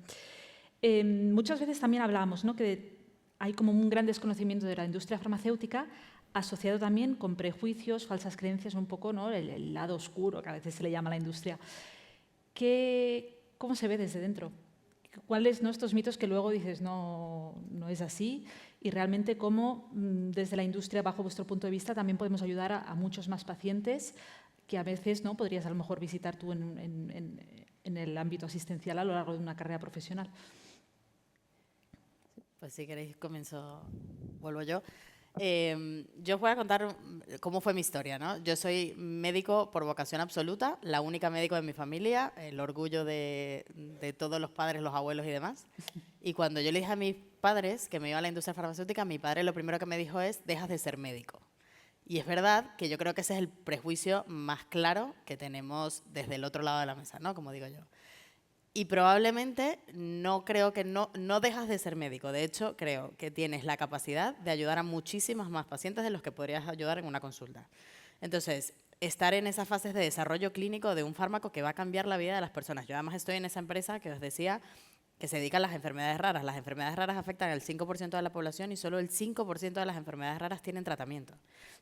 Muchas veces también hablábamos, ¿no?, que hay como un gran desconocimiento de la industria farmacéutica asociado también con prejuicios, falsas creencias, un poco, ¿no?, el lado oscuro que a veces se le llama a la industria. ¿Cómo se ve desde dentro? ¿Cuáles, ¿no?, estos mitos que luego dices no es así? Y realmente cómo desde la industria, bajo vuestro punto de vista, también podemos ayudar a muchos más pacientes que a veces no podrías a lo mejor visitar tú en el ámbito asistencial a lo largo de una carrera profesional. Pues si queréis vuelvo yo. Yo os voy a contar cómo fue mi historia, ¿no? Yo soy médico por vocación absoluta, la única médico de mi familia, el orgullo de todos los padres, los abuelos y demás. Y cuando yo le dije a mis padres que me iba a la industria farmacéutica, mi padre lo primero que me dijo es: dejas de ser médico. Y es verdad que yo creo que ese es el prejuicio más claro que tenemos desde el otro lado de la mesa, ¿no?, como digo yo. Y probablemente no dejas de ser médico. De hecho, creo que tienes la capacidad de ayudar a muchísimos más pacientes de los que podrías ayudar en una consulta. Entonces, estar en esas fases de desarrollo clínico de un fármaco que va a cambiar la vida de las personas. Yo además estoy en esa empresa que os decía que se dedica a las enfermedades raras. Las enfermedades raras afectan al 5% de la población y solo el 5% de las enfermedades raras tienen tratamiento.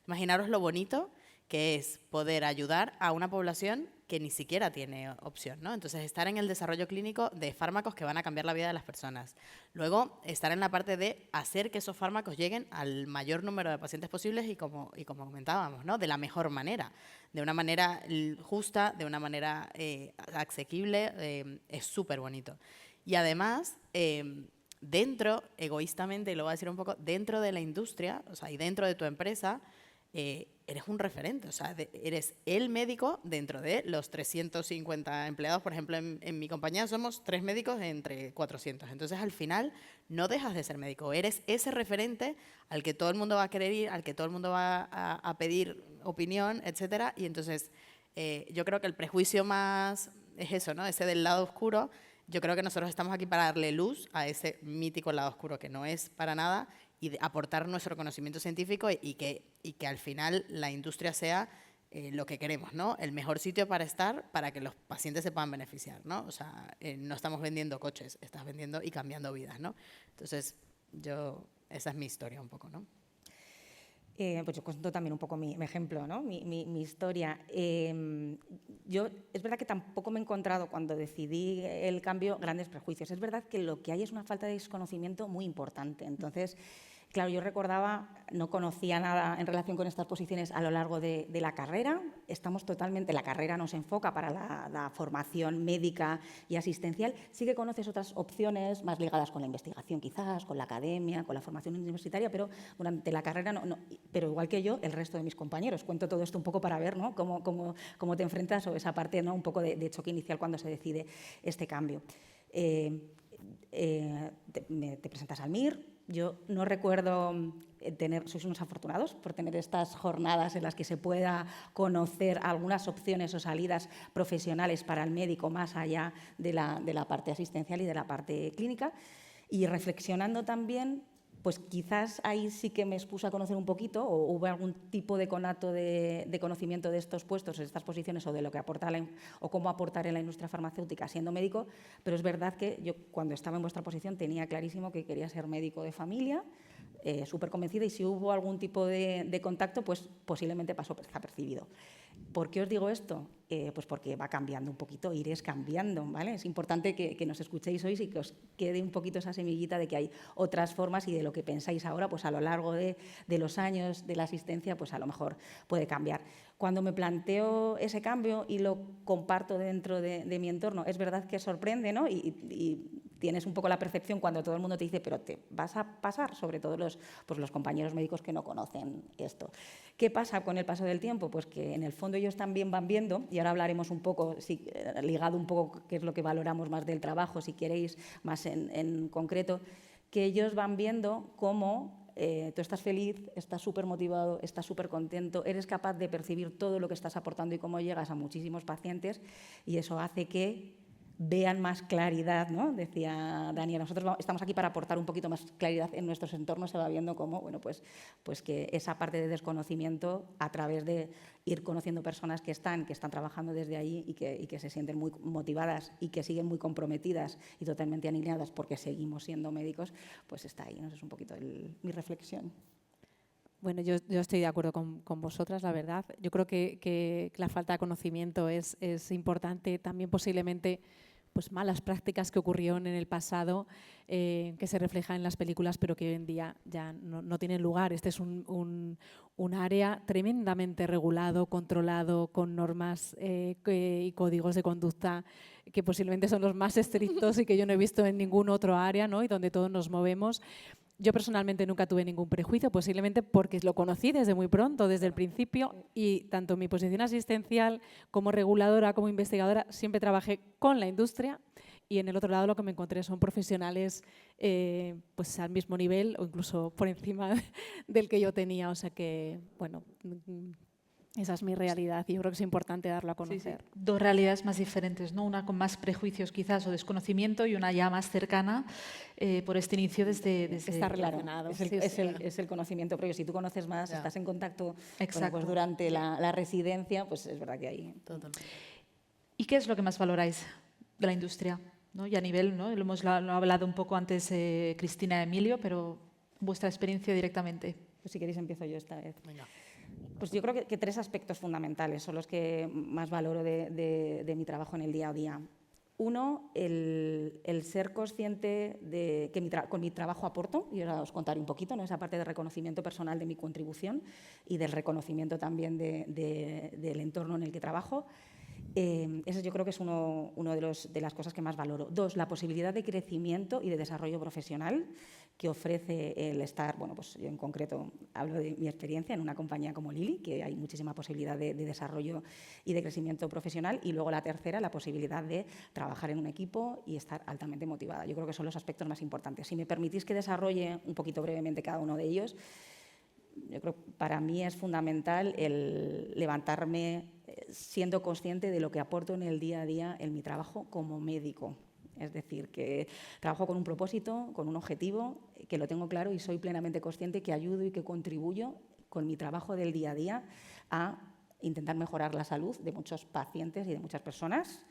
Imaginaros lo bonito que es poder ayudar a una población que ni siquiera tiene opción, ¿no? Entonces, estar en el desarrollo clínico de fármacos que van a cambiar la vida de las personas. Luego, estar en la parte de hacer que esos fármacos lleguen al mayor número de pacientes posibles y como comentábamos, ¿no?, de la mejor manera, de una manera justa, de una manera asequible, es súper bonito. Y además, dentro, egoístamente, y lo voy a decir un poco, dentro de la industria, o sea, y dentro de tu empresa, eres un referente, o sea, eres el médico dentro de los 350 empleados. Por ejemplo, en mi compañía somos 3 médicos entre 400. Entonces, al final, no dejas de ser médico. Eres ese referente al que todo el mundo va a querer ir, al que todo el mundo va a pedir opinión, etcétera. Y entonces, yo creo que el prejuicio más es eso, ¿no?, ese del lado oscuro. Yo creo que nosotros estamos aquí para darle luz a ese mítico lado oscuro que no es para nada, y de aportar nuestro conocimiento científico y que al final la industria sea lo que queremos, ¿no?, el mejor sitio para estar para que los pacientes se puedan beneficiar, ¿no? O sea, no estamos vendiendo coches, estás vendiendo y cambiando vidas, ¿no? Entonces, esa es mi historia un poco, ¿no? Pues yo cuento también un poco mi ejemplo, ¿no?, mi historia. Yo es verdad que tampoco me he encontrado, cuando decidí el cambio, grandes prejuicios. Es verdad que lo que hay es una falta de desconocimiento muy importante. Entonces, claro, yo recordaba, no conocía nada en relación con estas posiciones a lo largo de la carrera. La carrera nos enfoca para la formación médica y asistencial. Sí que conoces otras opciones más ligadas con la investigación, quizás, con la academia, con la formación universitaria, pero durante la carrera no. Pero igual que yo, el resto de mis compañeros. Cuento todo esto un poco para ver, ¿no?, cómo te enfrentas, o esa parte, ¿no?, un poco de choque inicial cuando se decide este cambio. Te presentas al MIR. Yo no recuerdo sois unos afortunados por tener estas jornadas en las que se pueda conocer algunas opciones o salidas profesionales para el médico más allá de la parte asistencial y de la parte clínica. Y reflexionando también, pues quizás ahí sí que me expuse a conocer un poquito, o hubo algún tipo de conato de conocimiento de estos puestos, de estas posiciones, o de lo que aporta o cómo aportar en la industria farmacéutica siendo médico. Pero es verdad que yo, cuando estaba en vuestra posición, tenía clarísimo que quería ser médico de familia, súper convencida, y si hubo algún tipo de contacto, pues posiblemente pasó desapercibido. ¿Por qué os digo esto? Pues porque va cambiando un poquito, iréis cambiando, ¿vale? Es importante que nos escuchéis hoy y que os quede un poquito esa semillita de que hay otras formas, y de lo que pensáis ahora, pues a lo largo de los años de la asistencia, pues a lo mejor puede cambiar. Cuando me planteo ese cambio y lo comparto dentro de mi entorno, es verdad que sorprende, ¿no? Y tienes un poco la percepción cuando todo el mundo te dice, pero te vas a pasar, sobre todo los compañeros médicos que no conocen esto. ¿Qué pasa con el paso del tiempo? Pues que en el fondo ellos también van viendo, y ahora hablaremos un poco, ligado un poco qué es lo que valoramos más del trabajo, si queréis, más en concreto, que ellos van viendo cómo tú estás feliz, estás súper motivado, estás súper contento, eres capaz de percibir todo lo que estás aportando y cómo llegas a muchísimos pacientes, y eso hace que vean más claridad, ¿no? Decía Daniela, nosotros estamos aquí para aportar un poquito más claridad en nuestros entornos, se va viendo cómo, bueno, pues que esa parte de desconocimiento, a través de ir conociendo personas que están trabajando desde ahí y que se sienten muy motivadas y que siguen muy comprometidas y totalmente alineadas porque seguimos siendo médicos, pues está ahí, ¿no? Esa es un poquito mi reflexión. Bueno, yo estoy de acuerdo con vosotras, la verdad. Yo creo que la falta de conocimiento es importante. También posiblemente pues, malas prácticas que ocurrieron en el pasado, que se reflejan en las películas, pero que hoy en día ya no tienen lugar. Este es un área tremendamente regulado, controlado, con normas y códigos de conducta que posiblemente son los más estrictos y que yo no he visto en ningún otro área, ¿no? Y donde todos nos movemos. Yo personalmente nunca tuve ningún prejuicio, posiblemente porque lo conocí desde muy pronto, desde el principio, y tanto en mi posición asistencial como reguladora, como investigadora, siempre trabajé con la industria, y en el otro lado lo que me encontré son profesionales pues al mismo nivel o incluso por encima del que yo tenía. O sea que, bueno, esa es mi realidad y yo creo que es importante darlo a conocer. Sí. Dos realidades más diferentes, ¿no? Una con más prejuicios quizás o desconocimiento y una ya más cercana por este inicio desde Está relacionado. Es el conocimiento previo. Si tú conoces más, estás en contacto bueno, pues durante la residencia, pues es verdad que ahí. Totalmente. ¿Y qué es lo que más valoráis de la industria? ¿No? Y a nivel, ¿no? Lo ha hablado un poco antes Cristina y Emilio, pero vuestra experiencia directamente. Pues si queréis empiezo yo esta vez. Venga. Pues yo creo que tres aspectos fundamentales son los que más valoro de mi trabajo en el día a día. Uno, el ser consciente de que con mi trabajo aporto, y ahora os contaré un poquito, ¿no? Esa parte de reconocimiento personal de mi contribución y del reconocimiento también del entorno en el que trabajo. Ese yo creo que es uno de las cosas que más valoro. Dos, la posibilidad de crecimiento y de desarrollo profesional que ofrece el estar, bueno, pues yo en concreto hablo de mi experiencia en una compañía como Lili, que hay muchísima posibilidad de desarrollo y de crecimiento profesional. Y luego la tercera, la posibilidad de trabajar en un equipo y estar altamente motivada. Yo creo que son los aspectos más importantes. Si me permitís que desarrolle un poquito brevemente cada uno de ellos, yo creo que para mí es fundamental el levantarme siendo consciente de lo que aporto en el día a día en mi trabajo como médico. Es decir, que trabajo con un propósito, con un objetivo, que lo tengo claro y soy plenamente consciente que ayudo y que contribuyo con mi trabajo del día a día a intentar mejorar la salud de muchos pacientes y de muchas personas.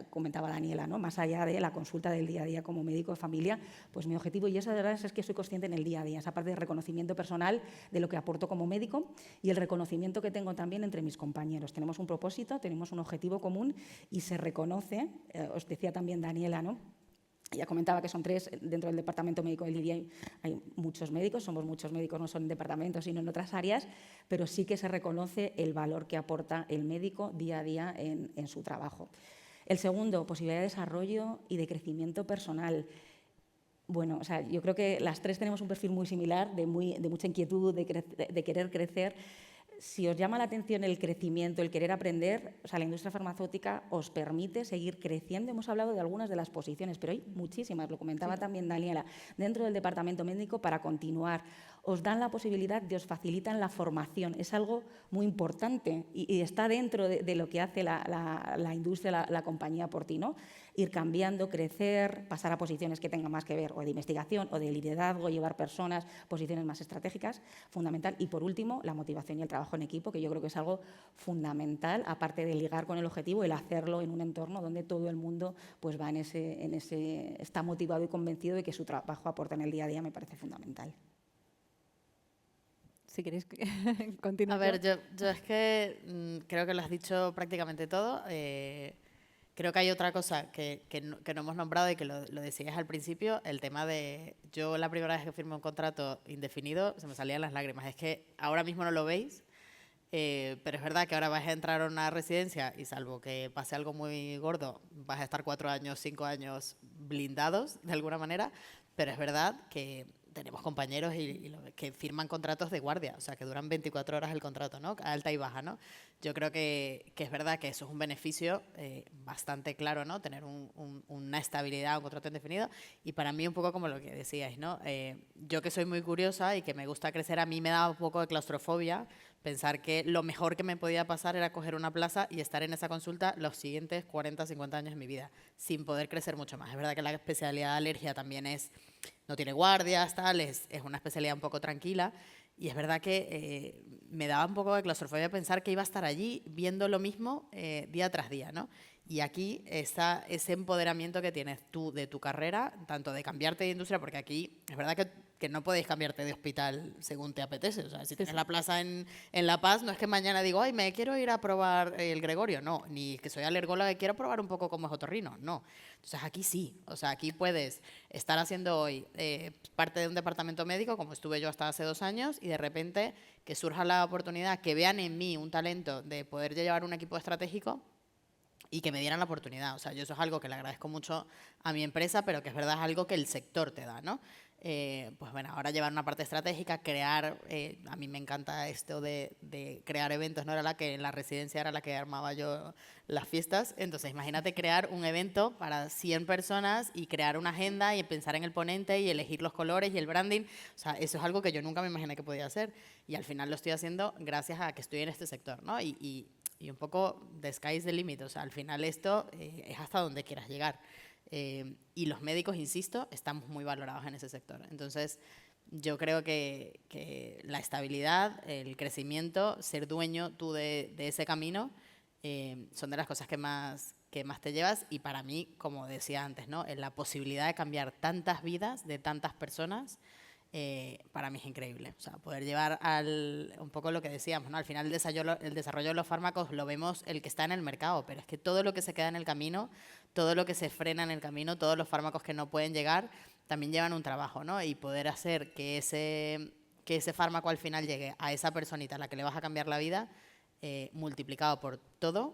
Comentaba Daniela, ¿no? Más allá de la consulta del día a día como médico de familia, pues mi objetivo, y esa de verdad es que soy consciente en el día a día, esa parte de reconocimiento personal de lo que aporto como médico y el reconocimiento que tengo también entre mis compañeros. Tenemos un propósito, tenemos un objetivo común y se reconoce, os decía también Daniela, ¿no? Ya comentaba que son tres, dentro del departamento médico de Lidia hay muchos médicos, somos muchos médicos, no solo en departamentos, sino en otras áreas, pero sí que se reconoce el valor que aporta el médico día a día en su trabajo. El segundo, posibilidad de desarrollo y de crecimiento personal. Bueno, o sea, yo creo que las tres tenemos un perfil muy similar, de mucha inquietud, de querer crecer. Si os llama la atención el crecimiento, el querer aprender, o sea, la industria farmacéutica os permite seguir creciendo. Hemos hablado de algunas de las posiciones, pero hay muchísimas, lo comentaba también Daniela, dentro del departamento médico para continuar. Os dan la posibilidad os facilitan la formación. Es algo muy importante y está dentro de lo que hace la industria, la compañía por ti, ¿no? Ir cambiando, crecer, pasar a posiciones que tengan más que ver o de investigación o de liderazgo, llevar personas, posiciones más estratégicas, fundamental. Y por último, la motivación y el trabajo en equipo, que yo creo que es algo fundamental, aparte de ligar con el objetivo, el hacerlo en un entorno donde todo el mundo pues va está motivado y convencido de que su trabajo aporta en el día a día, me parece fundamental. Si queréis continuar. A ver, yo es que creo que lo has dicho prácticamente todo. Creo que hay otra cosa que no hemos nombrado y que lo decías al principio, el tema de... Yo la primera vez que firmé un contrato indefinido se me salían las lágrimas. Es que ahora mismo no lo veis, pero es verdad que ahora vas a entrar a una residencia y salvo que pase algo muy gordo, vas a estar 4 años, 5 años blindados de alguna manera, pero es verdad que tenemos compañeros que firman contratos de guardia, o sea, que duran 24 horas el contrato, ¿no? Alta y baja, ¿no? Yo creo que es verdad que eso es un beneficio bastante claro, ¿no? Tener una estabilidad, un contrato indefinido. Y para mí un poco como lo que decíais, ¿no? Yo que soy muy curiosa y que me gusta crecer, a mí me da un poco de claustrofobia Pensar que lo mejor que me podía pasar era coger una plaza y estar en esa consulta los siguientes 40, 50 años de mi vida, sin poder crecer mucho más. Es verdad que la especialidad de alergia también no tiene guardias, tal, es una especialidad un poco tranquila. Y es verdad que me daba un poco de claustrofobia pensar que iba a estar allí viendo lo mismo día tras día, ¿no? Y aquí está ese empoderamiento que tienes tú de tu carrera, tanto de cambiarte de industria, porque aquí es verdad que no podéis cambiarte de hospital según te apetece. O sea, si tienes la plaza en La Paz, no es que mañana digo, ay, me quiero ir a probar el Gregorio. No, ni que soy alergóloga y quiero probar un poco cómo es otorrino. No. Entonces aquí sí. O sea, aquí puedes estar haciendo hoy parte de un departamento médico, como estuve yo hasta hace 2 años, y de repente que surja la oportunidad, que vean en mí un talento de poder llevar un equipo estratégico y que me dieran la oportunidad. O sea, yo eso es algo que le agradezco mucho a mi empresa, pero que es verdad, es algo que el sector te da, ¿no? Pues bueno, ahora llevar una parte estratégica, crear, a mí me encanta esto de crear eventos, no era la residencia era la que armaba yo las fiestas, entonces imagínate crear un evento para 100 personas y crear una agenda y pensar en el ponente y elegir los colores y el branding, o sea, eso es algo que yo nunca me imaginé que podía hacer y al final lo estoy haciendo gracias a que estoy en este sector, ¿no? Y un poco the sky is the limit, o sea, al final esto es hasta donde quieras llegar. Y los médicos, insisto, estamos muy valorados en ese sector. Entonces, yo creo que la estabilidad, el crecimiento, ser dueño tú de ese camino, son de las cosas que más te llevas. Y para mí, como decía antes, ¿no? La posibilidad de cambiar tantas vidas de tantas personas, para mí es increíble. O sea, poder llevar un poco lo que decíamos, ¿no? Al final el desarrollo de los fármacos lo vemos el que está en el mercado, pero es que todo lo que se queda en el camino, todo lo que se frena en el camino, todos los fármacos que no pueden llegar, también llevan un trabajo, ¿no? Y poder hacer que ese fármaco al final llegue a esa personita a la que le vas a cambiar la vida, multiplicado por todo,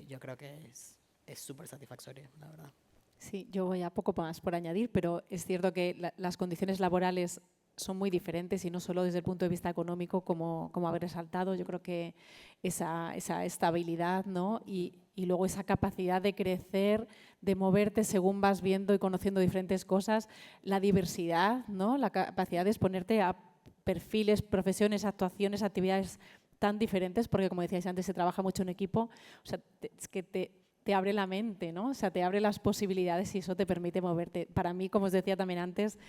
yo creo que es súper satisfactorio, la verdad. Sí, yo voy a poco más por añadir, pero es cierto que las condiciones laborales son muy diferentes y no solo desde el punto de vista económico, como haber resaltado. Yo creo que esa estabilidad, ¿no? y luego esa capacidad de crecer, de moverte según vas viendo y conociendo diferentes cosas, la diversidad, ¿no? La capacidad de exponerte a perfiles, profesiones, actuaciones, actividades tan diferentes, porque como decíais antes, se trabaja mucho en equipo, o sea, es que te abre la mente, ¿no? O sea, te abre las posibilidades y eso te permite moverte. Para mí, como os decía también antes,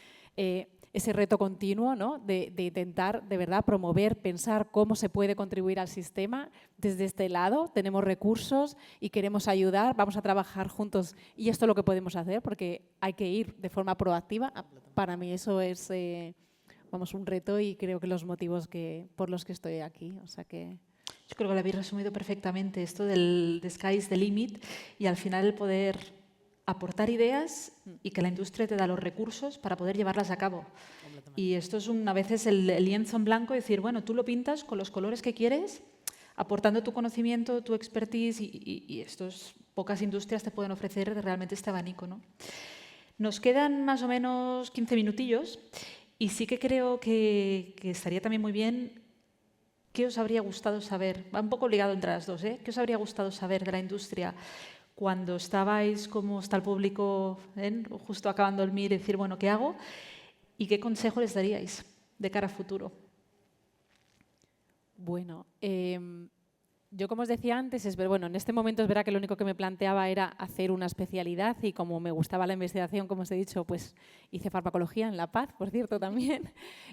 ese reto continuo, ¿no? de intentar, de verdad, promover, pensar cómo se puede contribuir al sistema desde este lado. Tenemos recursos y queremos ayudar, vamos a trabajar juntos y esto es lo que podemos hacer porque hay que ir de forma proactiva. Para mí eso es un reto y creo que los motivos por los que estoy aquí. O sea que... Yo creo que lo habéis resumido perfectamente, esto del the sky is the limit y al final el poder aportar ideas y que la industria te da los recursos para poder llevarlas a cabo. Y esto es a veces el lienzo en blanco, decir, bueno, tú lo pintas con los colores que quieres, aportando tu conocimiento, tu expertise y estos pocas industrias te pueden ofrecer realmente este abanico, ¿no? Nos quedan más o menos 15 minutillos y sí que creo que estaría también muy bien. ¿Qué os habría gustado saber? Va un poco ligado entre las dos, ¿eh? ¿Qué os habría gustado saber de la industria cuando estabais, como está el público, justo acabando el MIR, y decir, bueno, ¿qué hago? ¿Y qué consejo les daríais de cara a futuro? Bueno, yo como os decía antes, en este momento es verdad que lo único que me planteaba era hacer una especialidad y como me gustaba la investigación, como os he dicho, pues hice farmacología en La Paz, por cierto, también.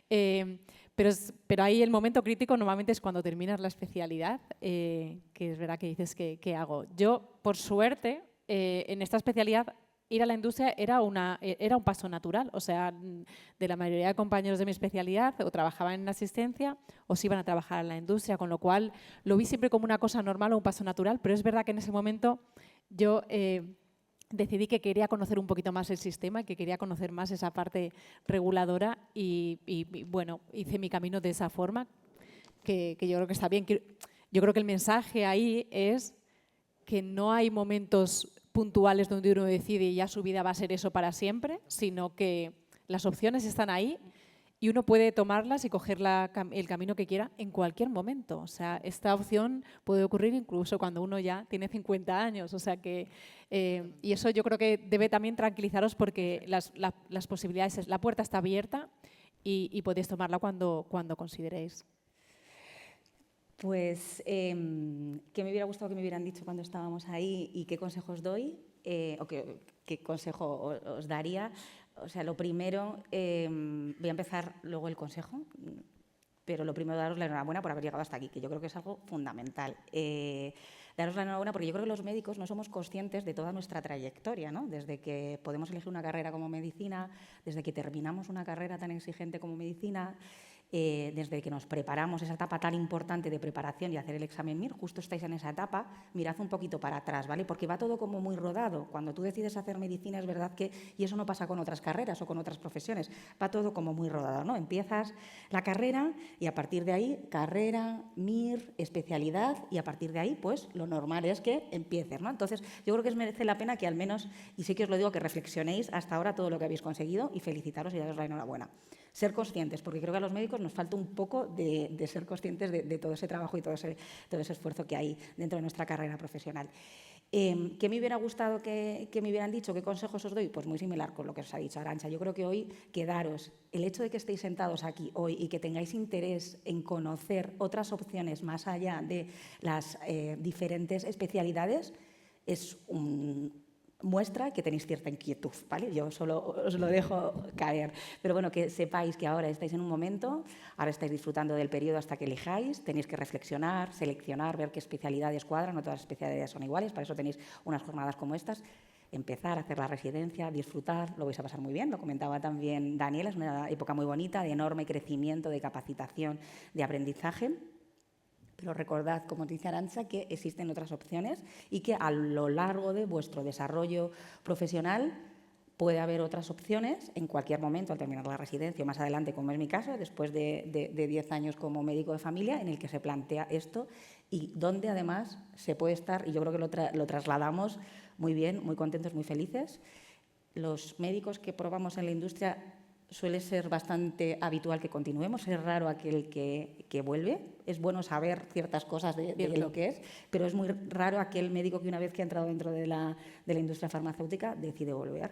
Pero ahí el momento crítico normalmente es cuando terminas la especialidad, que es verdad que dices, ¿qué hago? Yo, por suerte, en esta especialidad, ir a la industria era un paso natural. O sea, de la mayoría de compañeros de mi especialidad o trabajaban en asistencia o se iban a trabajar en la industria, con lo cual lo vi siempre como una cosa normal o un paso natural, pero es verdad que en ese momento yo decidí que quería conocer un poquito más el sistema y que quería conocer más esa parte reguladora y bueno, hice mi camino de esa forma, que yo creo que está bien. Yo creo que el mensaje ahí es que no hay momentos puntuales donde uno decide y ya su vida va a ser eso para siempre, sino que las opciones están ahí y uno puede tomarlas y coger el camino que quiera en cualquier momento. O sea, esta opción puede ocurrir incluso cuando uno ya tiene 50 años. O sea que, y eso yo creo que debe también tranquilizaros porque las posibilidades, la puerta está abierta y podéis tomarla cuando consideréis. Pues, ¿qué me hubiera gustado que me hubieran dicho cuando estábamos ahí y qué consejos doy? ¿O qué consejo os daría? O sea, lo primero, voy a empezar luego el consejo, pero lo primero daros la enhorabuena por haber llegado hasta aquí, que yo creo que es algo fundamental. Daros la enhorabuena porque yo creo que los médicos no somos conscientes de toda nuestra trayectoria, ¿no? Desde que podemos elegir una carrera como medicina, desde que terminamos una carrera tan exigente como medicina, desde que nos preparamos, esa etapa tan importante de preparación y hacer el examen MIR, justo estáis en esa etapa, mirad un poquito para atrás, ¿vale? Porque va todo como muy rodado. Cuando tú decides hacer medicina es verdad que, y eso no pasa con otras carreras o con otras profesiones, va todo como muy rodado, ¿no? Empiezas la carrera y a partir de ahí, carrera, MIR, especialidad y a partir de ahí, pues lo normal es que empieces, ¿no? Entonces, yo creo que merece la pena que al menos, y sí que os lo digo, que reflexionéis hasta ahora todo lo que habéis conseguido y felicitaros y daros la enhorabuena. Ser conscientes, porque creo que a los médicos nos falta un poco de ser conscientes de todo ese trabajo y todo ese esfuerzo que hay dentro de nuestra carrera profesional. ¿Qué me hubiera gustado que me hubieran dicho? ¿Qué consejos os doy? Pues muy similar con lo que os ha dicho Arantxa. Yo creo que hoy quedaros, el hecho de que estéis sentados aquí hoy y que tengáis interés en conocer otras opciones más allá de las diferentes especialidades es muestra que tenéis cierta inquietud, ¿vale? Yo solo os lo dejo caer. Pero bueno, que sepáis que ahora estáis en un momento, ahora estáis disfrutando del periodo hasta que elijáis, tenéis que reflexionar, seleccionar, ver qué especialidades cuadran, no todas las especialidades son iguales, para eso tenéis unas jornadas como estas. Empezar a hacer la residencia, disfrutar, lo vais a pasar muy bien, lo comentaba también Daniela, es una época muy bonita, de enorme crecimiento, de capacitación, de aprendizaje. Pero recordad, como dice Arantxa, que existen otras opciones y que a lo largo de vuestro desarrollo profesional puede haber otras opciones en cualquier momento al terminar la residencia o más adelante, como es mi caso, después de 10 años como médico de familia, en el que se plantea esto y donde además se puede estar, y yo creo que lo trasladamos muy bien, muy contentos, muy felices. Los médicos que probamos en la industria suele ser bastante habitual que continuemos, es raro aquel que vuelve, es bueno saber ciertas cosas de lo que es, pero es muy raro aquel médico que una vez que ha entrado dentro de la industria farmacéutica decide volver.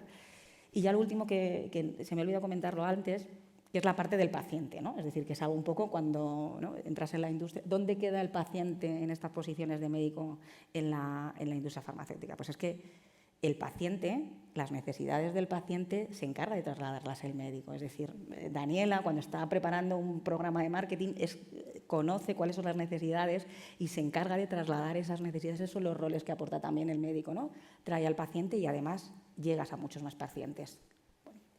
Y ya lo último que se me olvidó comentarlo antes, que es la parte del paciente, ¿no? Es decir, que es algo un poco cuando, ¿no?, entras en la industria, ¿dónde queda el paciente en estas posiciones de médico en la industria farmacéutica? Pues es que el paciente, las necesidades del paciente se encarga de trasladarlas el médico. Es decir, Daniela, cuando está preparando un programa de marketing, conoce cuáles son las necesidades y se encarga de trasladar esas necesidades. Esos son los roles que aporta también el médico, ¿no? Trae al paciente y además llegas a muchos más pacientes.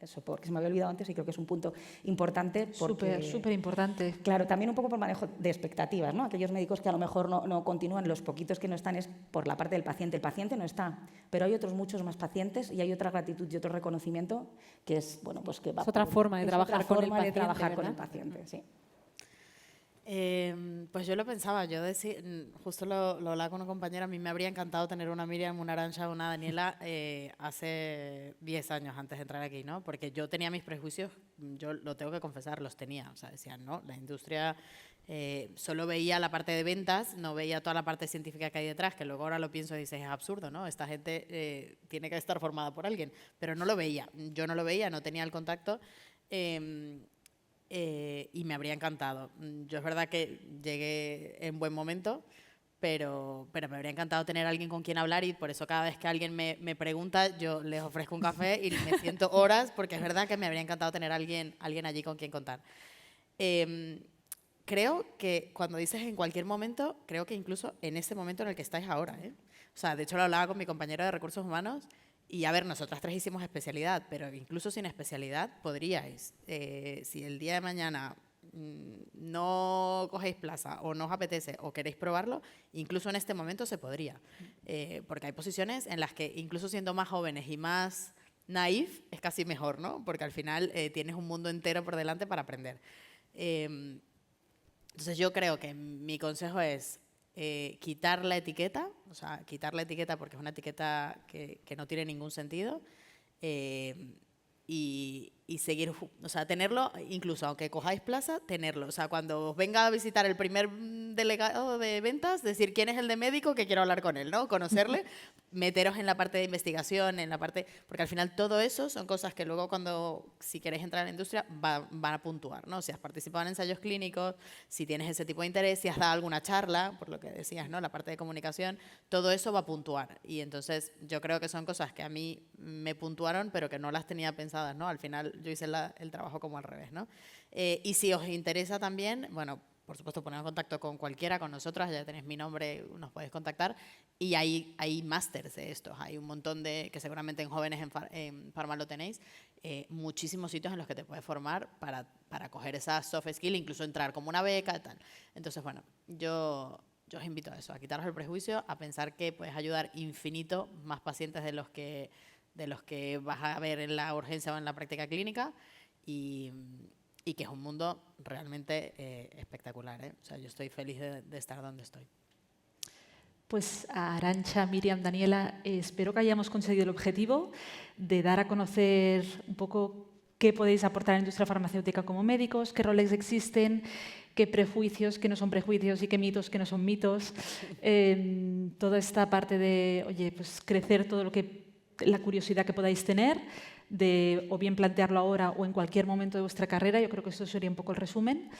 Eso porque se me había olvidado antes y creo que es un punto importante. Súper importante. Claro, también un poco por manejo de expectativas, ¿no? Aquellos médicos que a lo mejor no continúan, los poquitos que no están es por la parte del paciente. El paciente no está, pero hay otros muchos más pacientes y hay otra gratitud y otro reconocimiento que es, bueno, pues que va... Es otra forma de trabajar con el paciente, trabajar con ¿verdad? el paciente, sí. Pues yo lo pensaba, justo lo hablaba con una compañera, a mí me habría encantado tener una Miriam, una Arantxa, una Daniela hace 10 años antes de entrar aquí, ¿no? Porque yo tenía mis prejuicios, yo lo tengo que confesar, los tenía, o sea, decían, no, la industria solo veía la parte de ventas, no veía toda la parte científica que hay detrás, que luego ahora lo pienso y dices, es absurdo, ¿no? Esta gente tiene que estar formada por alguien, pero no lo veía, yo no lo veía, no tenía el contacto. Y me habría encantado. Yo es verdad que llegué en buen momento, pero me habría encantado tener a alguien con quien hablar y por eso cada vez que alguien me pregunta, yo les ofrezco un café y me siento horas porque es verdad que me habría encantado tener a alguien allí con quien contar. Creo que cuando dices en cualquier momento, creo que incluso en ese momento en el que estáis ahora, ¿eh? O sea, de hecho lo hablaba con mi compañero de Recursos Humanos. Y a ver, nosotras tres hicimos especialidad, pero incluso sin especialidad podríais, si el día de mañana no cogéis plaza o no os apetece o queréis probarlo, incluso en este momento se podría. Porque hay posiciones en las que incluso siendo más jóvenes y más naif es casi mejor, ¿no? Porque al final tienes un mundo entero por delante para aprender. Entonces yo creo que mi consejo es quitar la etiqueta, o sea, quitar la etiqueta porque es una etiqueta que no tiene ningún sentido y seguir, o sea, tenerlo, incluso aunque cojáis plaza, tenerlo. O sea, cuando os venga a visitar el primer delegado de ventas, decir quién es el de médico que quiero hablar con él, ¿no? Conocerle, meteros en la parte de investigación, en la parte... Porque al final todo eso son cosas que luego si queréis entrar en la industria, van a puntuar, ¿no? Si has participado en ensayos clínicos, si tienes ese tipo de interés, si has dado alguna charla, por lo que decías, ¿no? La parte de comunicación, todo eso va a puntuar. Y entonces yo creo que son cosas que a mí me puntuaron, pero que no las tenía pensadas, ¿no? Al final yo hice el trabajo como al revés, ¿no? Y si os interesa también, bueno, por supuesto, poneros en contacto con cualquiera, con nosotras, ya tenéis mi nombre, nos podéis contactar. Y hay másters de estos, hay un montón de, que seguramente en jóvenes en Pharma lo tenéis, muchísimos sitios en los que te puedes formar para coger esa soft skill, incluso entrar como una beca y tal. Entonces, bueno, yo os invito a eso, a quitaros el prejuicio, a pensar que puedes ayudar infinito más pacientes de los que vas a ver en la urgencia o en la práctica clínica y que es un mundo realmente espectacular, ¿eh? O sea, yo estoy feliz de estar donde estoy. Pues a Arantxa, Miriam, Daniela, espero que hayamos conseguido el objetivo de dar a conocer un poco qué podéis aportar a la industria farmacéutica como médicos, qué roles existen, qué prejuicios que no son prejuicios y qué mitos que no son mitos. Toda esta parte de, oye, pues crecer todo lo que, la curiosidad que podáis tener, de o bien plantearlo ahora o en cualquier momento de vuestra carrera. Yo creo que esto sería un poco el resumen.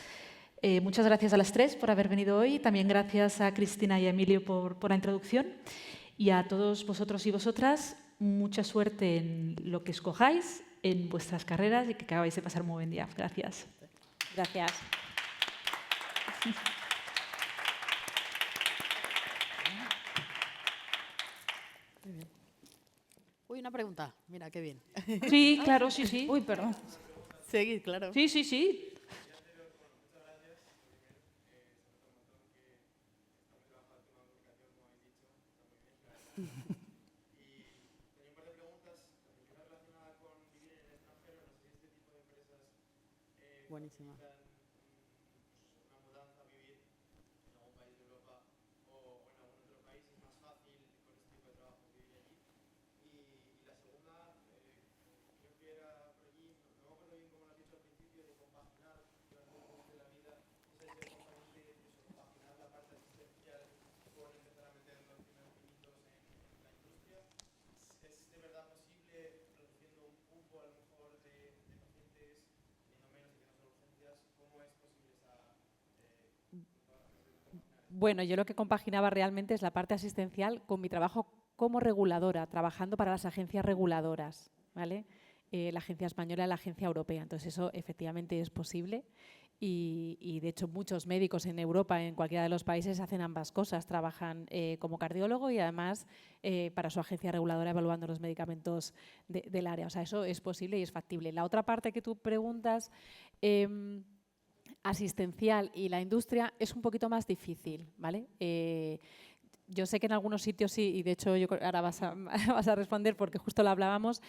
Muchas gracias a las tres por haber venido hoy. También gracias a Cristina y a Emilio por la introducción. Y a todos vosotros y vosotras, mucha suerte en lo que escojáis, en vuestras carreras y que acabáis de pasar un muy buen día. Gracias. Gracias. Uy, una pregunta. Mira, qué bien. Sí, claro, sí, sí. Uy, perdón. Seguid, claro. Sí, sí, sí. Buenísima. Bueno, yo lo que compaginaba realmente es la parte asistencial con mi trabajo como reguladora, trabajando para las agencias reguladoras, ¿vale? La agencia española y la agencia europea. Entonces, eso efectivamente es posible y, de hecho, muchos médicos en Europa, en cualquiera de los países, hacen ambas cosas. Trabajan como cardiólogo y, además, para su agencia reguladora evaluando los medicamentos del área. O sea, eso es posible y es factible. La otra parte que tú preguntas, asistencial y la industria, es un poquito más difícil, ¿vale? Yo sé que en algunos sitios sí, y de hecho yo ahora vas a responder porque justo lo hablábamos.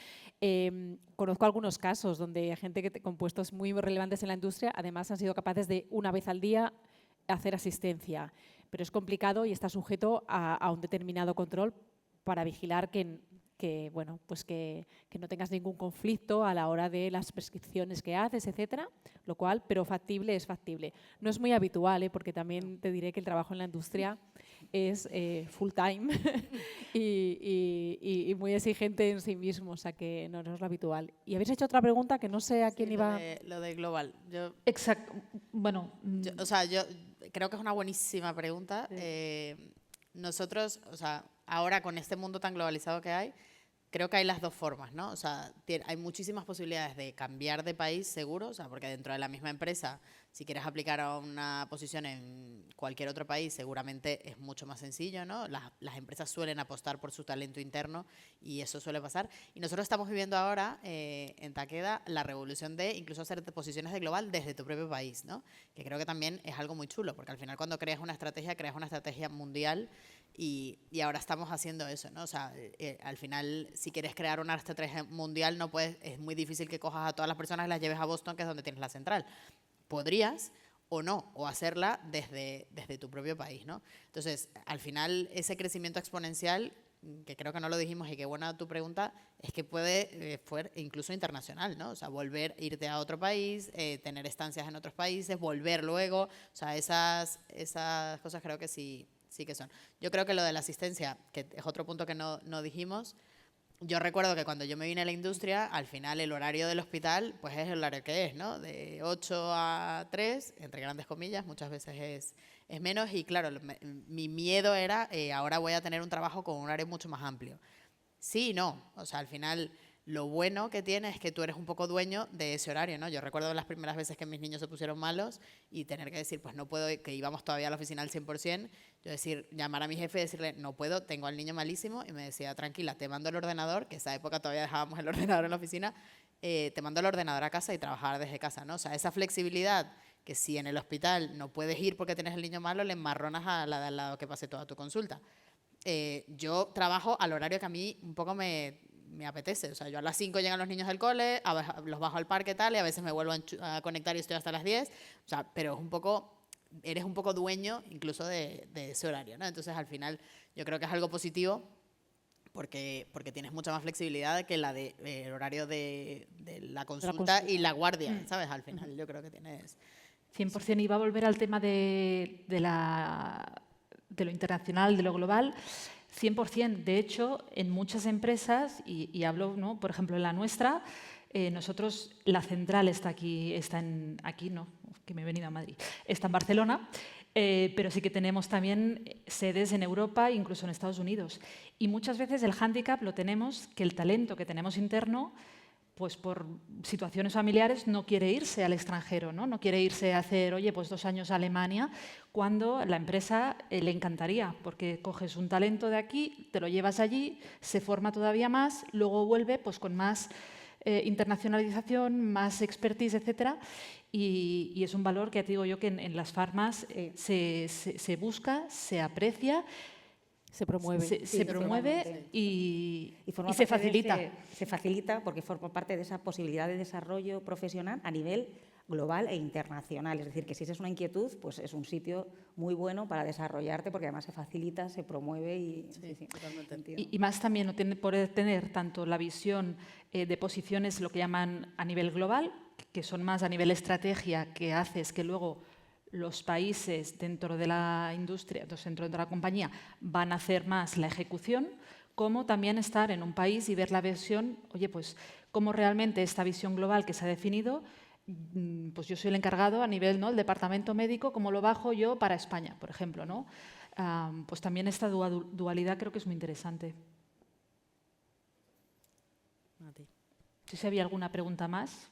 Conozco algunos casos donde gente con puestos muy relevantes en la industria además han sido capaces de una vez al día hacer asistencia, pero es complicado y está sujeto a un determinado control para vigilar que no tengas ningún conflicto a la hora de las prescripciones que haces, etcétera, lo cual, pero factible es factible. No es muy habitual, porque también te diré que el trabajo en la industria es full time y muy exigente en sí mismo, o sea que no es lo habitual. Y habéis hecho otra pregunta que no sé a quién iba... Lo de global. Exacto. Bueno... yo creo que es una buenísima pregunta. Nosotros, o sea, ahora con este mundo tan globalizado que hay, creo que hay las dos formas, ¿no? O sea, hay muchísimas posibilidades de cambiar de país seguro, o sea, porque dentro de la misma empresa, si quieres aplicar a una posición en cualquier otro país, seguramente es mucho más sencillo, ¿no? Las empresas suelen apostar por su talento interno y eso suele pasar. Y nosotros estamos viviendo ahora en Takeda la revolución de incluso hacer posiciones de global desde tu propio país, ¿no? Que creo que también es algo muy chulo, porque al final cuando creas una estrategia mundial. Y ahora estamos haciendo eso, ¿no? O sea, al final, si quieres crear una estrategia mundial, no puedes, es muy difícil que cojas a todas las personas y las lleves a Boston, que es donde tienes la central. Podrías o no, o hacerla desde tu propio país, ¿no? Entonces, al final, ese crecimiento exponencial que creo que no lo dijimos y qué buena tu pregunta, es que puede ser incluso internacional, ¿no? O sea, irte a otro país, tener estancias en otros países, volver luego, o sea, esas cosas creo que sí que son. Yo creo que lo de la asistencia, que es otro punto que no dijimos, yo recuerdo que cuando yo me vine a la industria, al final el horario del hospital, pues es el horario que es, ¿no? De 8 a 3, entre grandes comillas, muchas veces es menos. Y claro, mi miedo era, ahora voy a tener un trabajo con un horario mucho más amplio. Sí y no. O sea, al final, lo bueno que tiene es que tú eres un poco dueño de ese horario, ¿no? Yo recuerdo las primeras veces que mis niños se pusieron malos y tener que decir, pues no puedo, que íbamos todavía a la oficina al 100%, yo llamar a mi jefe y decirle, no puedo, tengo al niño malísimo, y me decía, tranquila, te mando el ordenador, que esa época todavía dejábamos el ordenador en la oficina, te mando el ordenador a casa y trabajar desde casa, ¿no? O sea, esa flexibilidad que si en el hospital no puedes ir porque tienes el niño malo, le enmarronas a la de al lado que pase toda tu consulta. Yo trabajo al horario que a mí un poco me apetece. O sea, yo a las 5 llegan los niños del cole, los bajo al parque tal, y a veces me vuelvo a conectar y estoy hasta las 10. O sea, pero eres un poco dueño incluso de ese horario, ¿no? Entonces, al final, yo creo que es algo positivo porque tienes mucha más flexibilidad que el horario de la consulta y la guardia, ¿sabes? Al final, yo creo que tienes... 100%. Iba a volver al tema de lo internacional, de lo global. 100%. De hecho, en muchas empresas, y hablo, ¿no?, por ejemplo, en la nuestra, nosotros, la central está aquí, que me he venido a Madrid, está en Barcelona, pero sí que tenemos también sedes en Europa, incluso en Estados Unidos. Y muchas veces el hándicap lo tenemos, que el talento que tenemos interno, pues por situaciones familiares no quiere irse al extranjero, no quiere irse a hacer, oye, pues 2 años a Alemania, cuando la empresa le encantaría, porque coges un talento de aquí, te lo llevas allí, se forma todavía más, luego vuelve pues con más internacionalización, más expertise, etcétera, y es un valor que te digo yo que en las farmas se busca, se aprecia, se promueve. Se promueve y se facilita. Se facilita porque forma parte de esa posibilidad de desarrollo profesional a nivel global e internacional. Es decir, que si esa es una inquietud, pues es un sitio muy bueno para desarrollarte porque además se facilita, se promueve y... Sí, totalmente. Y más también poder tener tanto la visión de posiciones, lo que llaman a nivel global, que son más a nivel estrategia, que haces que luego los países dentro de la industria, dentro de la compañía, van a hacer más la ejecución, como también estar en un país y ver la visión, oye, pues cómo realmente esta visión global que se ha definido, pues yo soy el encargado a nivel, ¿no?, el departamento médico, cómo lo bajo yo para España, por ejemplo, ¿no? Pues también esta dualidad creo que es muy interesante. A ti. No sé si había alguna pregunta más.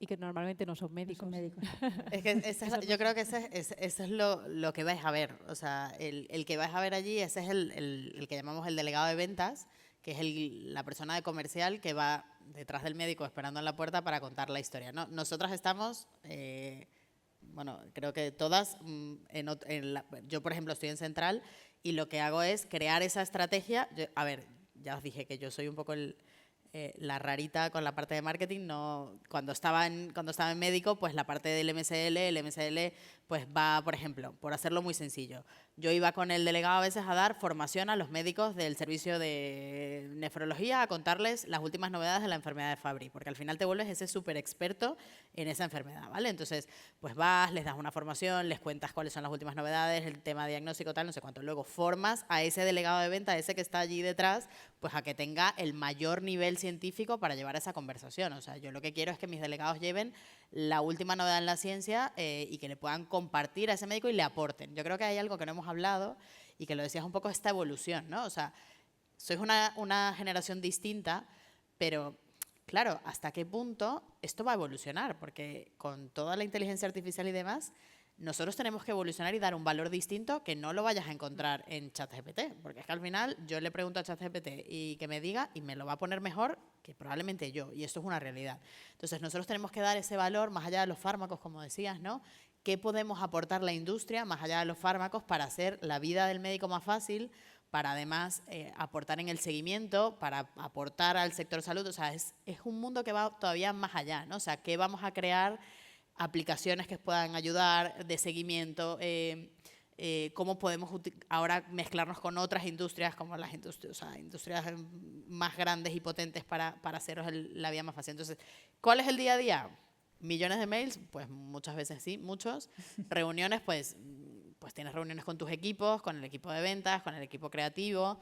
Y que normalmente no son médicos. Es que yo creo que ese es lo que vais a ver. O sea, el que vais a ver allí, ese es el que llamamos el delegado de ventas, que es la persona de comercial que va detrás del médico esperando en la puerta para contar la historia, ¿no? Nosotras estamos, bueno, creo que todas, yo por ejemplo estoy en Central y lo que hago es crear esa estrategia. A ver, ya os dije que yo soy un poco la rarita con la parte de marketing. No, cuando estaba en médico, pues la parte del MSL pues va, por ejemplo, por hacerlo muy sencillo, yo iba con el delegado a veces a dar formación a los médicos del servicio de nefrología, a contarles las últimas novedades de la enfermedad de Fabry, porque al final te vuelves ese súper experto en esa enfermedad, ¿vale? Entonces, pues vas, les das una formación, les cuentas cuáles son las últimas novedades, el tema diagnóstico, tal, no sé cuánto. Luego formas a ese delegado de venta, ese que está allí detrás, pues a que tenga el mayor nivel científico para llevar esa conversación. O sea, yo lo que quiero es que mis delegados lleven la última novedad en la ciencia y que le puedan compartir a ese médico y le aporten. Yo creo que hay algo que no hemos hablado y que lo decías un poco, esta evolución, ¿no? O sea, sois una generación distinta, pero claro, ¿hasta qué punto esto va a evolucionar? Porque con toda la inteligencia artificial y demás, nosotros tenemos que evolucionar y dar un valor distinto que no lo vayas a encontrar en ChatGPT. Porque es que al final yo le pregunto a ChatGPT y que me diga y me lo va a poner mejor que probablemente yo. Y esto es una realidad. Entonces nosotros tenemos que dar ese valor más allá de los fármacos, como decías, ¿no? ¿Qué podemos aportar la industria más allá de los fármacos para hacer la vida del médico más fácil, para además aportar en el seguimiento, para aportar al sector salud? O sea, es un mundo que va todavía más allá, ¿no? O sea, ¿qué vamos a crear? Aplicaciones que puedan ayudar, de seguimiento, cómo podemos ahora mezclarnos con otras industrias, como las industrias más grandes y potentes para haceros la vida más fácil. Entonces, ¿cuál es el día a día? ¿Millones de mails? Pues muchas veces sí, muchos. Reuniones, pues tienes reuniones con tus equipos, con el equipo de ventas, con el equipo creativo.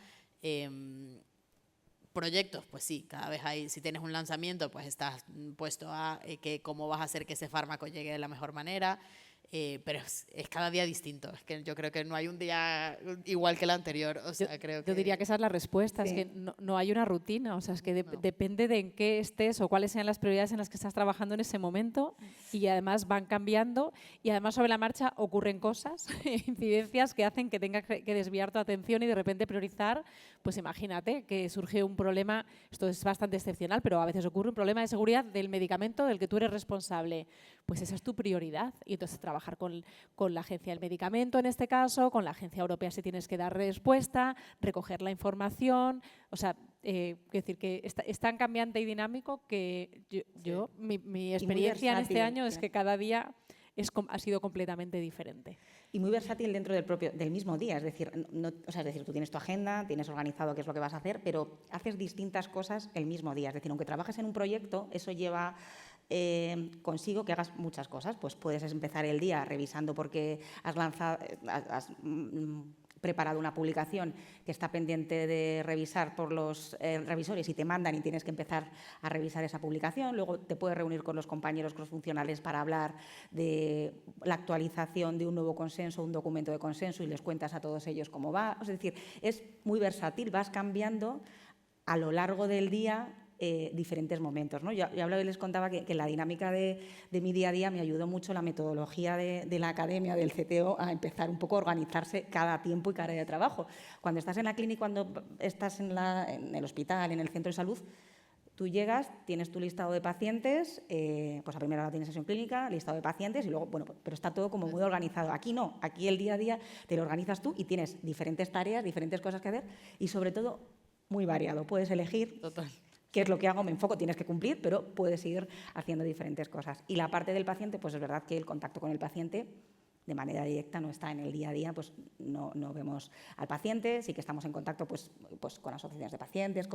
Proyectos, pues sí, cada vez hay, si tienes un lanzamiento, pues estás puesto a cómo vas a hacer que ese fármaco llegue de la mejor manera, pero es cada día distinto. Es que yo creo que no hay un día igual que el anterior. O sea, yo diría que esa es la respuesta, sí. Es que no hay una rutina, o sea, es que depende de en qué estés o cuáles sean las prioridades en las que estás trabajando en ese momento, y además van cambiando, y además sobre la marcha ocurren cosas, incidencias que hacen que tengas que desviar tu atención y de repente priorizar. Pues imagínate que surge un problema, esto es bastante excepcional, pero a veces ocurre un problema de seguridad del medicamento del que tú eres responsable. Pues esa es tu prioridad, y entonces trabajar con la agencia del medicamento en este caso, con la agencia europea si tienes que dar respuesta, recoger la información. O sea, decir que es tan cambiante y dinámico que mi experiencia en este año es que cada día ha sido completamente diferente. Y muy versátil dentro del mismo día, es decir, tú tienes tu agenda, tienes organizado qué es lo que vas a hacer, pero haces distintas cosas el mismo día. Es decir, aunque trabajes en un proyecto, eso lleva consigo que hagas muchas cosas. Pues puedes empezar el día revisando porque has preparado una publicación que está pendiente de revisar por los revisores y te mandan y tienes que empezar a revisar esa publicación. Luego te puedes reunir con los compañeros crossfuncionales para hablar de la actualización de un nuevo consenso, un documento de consenso, y les cuentas a todos ellos cómo va. Es decir, es muy versátil, vas cambiando a lo largo del día diferentes momentos, ¿no? Yo hablaba y les contaba que la dinámica de mi día a día me ayudó mucho la metodología de la academia, del CTO, a empezar un poco a organizarse cada tiempo y cada área de trabajo. Cuando estás en la clínica, cuando estás en el hospital, en el centro de salud, tú llegas, tienes tu listado de pacientes, pues a primera hora tienes sesión clínica, listado de pacientes y luego, pero está todo como muy organizado. Aquí no, aquí el día a día te lo organizas tú y tienes diferentes tareas, diferentes cosas que hacer y sobre todo muy variado. Puedes elegir qué es lo que hago, me enfoco, tienes que cumplir, pero puedes seguir haciendo diferentes cosas. Y la parte del paciente, pues es verdad que el contacto con el paciente de manera directa no está en el día a día, pues no vemos al paciente, sí que estamos en contacto pues con asociaciones de pacientes,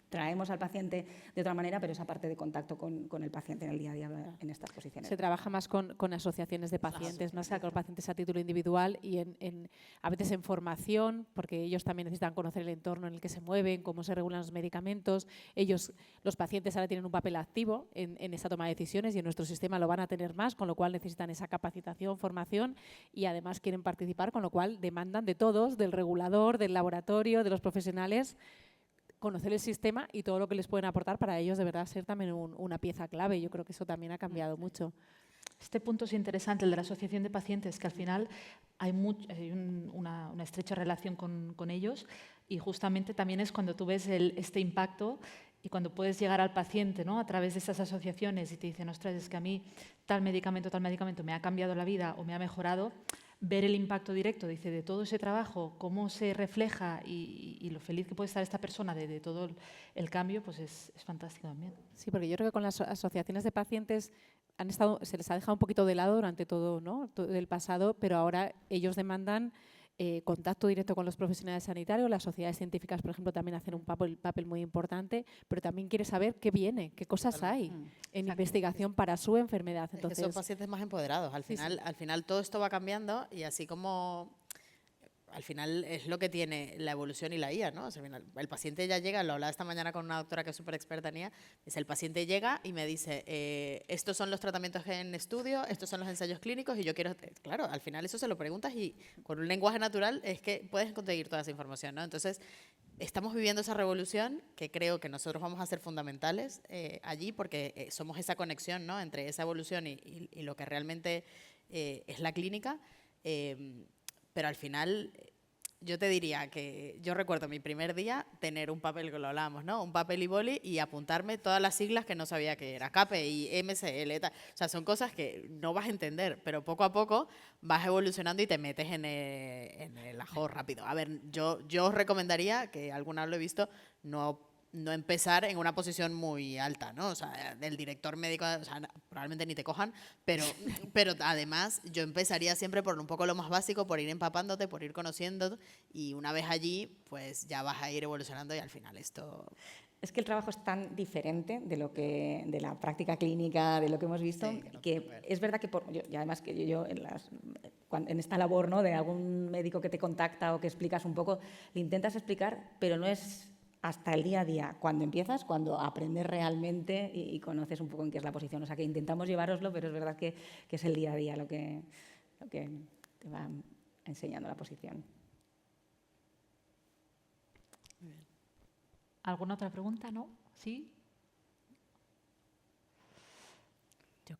traemos al paciente de otra manera, pero esa parte de contacto con el paciente en el día a día en estas posiciones. Se trabaja más con asociaciones de pacientes, más que con pacientes a título individual y a veces en formación, porque ellos también necesitan conocer el entorno en el que se mueven, cómo se regulan los medicamentos. Los pacientes ahora tienen un papel activo en esa toma de decisiones y en nuestro sistema lo van a tener más, con lo cual necesitan esa capacitación, formación, y además quieren participar, con lo cual demandan de todos, del regulador, del laboratorio, de los profesionales, conocer el sistema y todo lo que les pueden aportar para ellos de verdad ser también una pieza clave. Yo creo que eso también ha cambiado mucho. Este punto es interesante, el de la asociación de pacientes, que al final hay una estrecha relación con ellos, y justamente también es cuando tú ves este impacto y cuando puedes llegar al paciente, ¿no?, a través de esas asociaciones y te dicen, ostras, es que a mí tal medicamento me ha cambiado la vida o me ha mejorado, ver el impacto directo, dice, de todo ese trabajo, cómo se refleja y lo feliz que puede estar esta persona de todo el cambio, pues es fantástico también. Sí, porque yo creo que con las asociaciones de pacientes se les ha dejado un poquito de lado durante todo el pasado, pero ahora ellos demandan contacto directo con los profesionales sanitarios. Las sociedades científicas, por ejemplo, también hacen un papel muy importante, pero también quiere saber qué viene, qué cosas hay en investigación para su enfermedad. Entonces, son pacientes más empoderados. Al final todo esto va cambiando y así como al final es lo que tiene la evolución y la IA, ¿no? O sea, al final, el paciente ya llega, lo hablaba esta mañana con una doctora que es súper experta en IA, dice, el paciente llega y me dice, estos son los tratamientos en estudio, estos son los ensayos clínicos y yo quiero... Claro, al final eso se lo preguntas y con un lenguaje natural es que puedes conseguir toda esa información, ¿no? Entonces, estamos viviendo esa revolución que creo que nosotros vamos a ser fundamentales allí porque somos esa conexión, ¿no? Entre esa evolución y lo que realmente es la clínica. Pero al final, yo te diría que yo recuerdo mi primer día tener un papel, que lo hablábamos, ¿no? Un papel y boli y apuntarme todas las siglas que no sabía que era, KPI, MSL, tal. O sea, son cosas que no vas a entender, pero poco a poco vas evolucionando y te metes en el ajo rápido. A ver, yo os recomendaría, que alguna vez lo he visto, no empezar en una posición muy alta, ¿no? O sea, del director médico, o sea, probablemente ni te cojan, pero además yo empezaría siempre por un poco lo más básico, por ir empapándote, por ir conociendo, y una vez allí, pues ya vas a ir evolucionando y al final esto... Es que el trabajo es tan diferente de la práctica clínica, de lo que hemos visto, Sí, que es verdad que, y además que yo en esta labor, ¿no? De algún médico que te contacta o que explicas un poco, le intentas explicar, pero no es hasta el día a día, cuando empiezas, cuando aprendes realmente y conoces un poco en qué es la posición. O sea, que intentamos llevároslo, pero es verdad que es el día a día lo que te va enseñando la posición. ¿Alguna otra pregunta? ¿No? ¿Sí?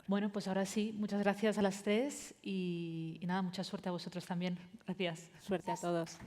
Bueno, pues ahora sí, muchas gracias a las tres y nada, mucha suerte a vosotros también. Gracias. Suerte a todos.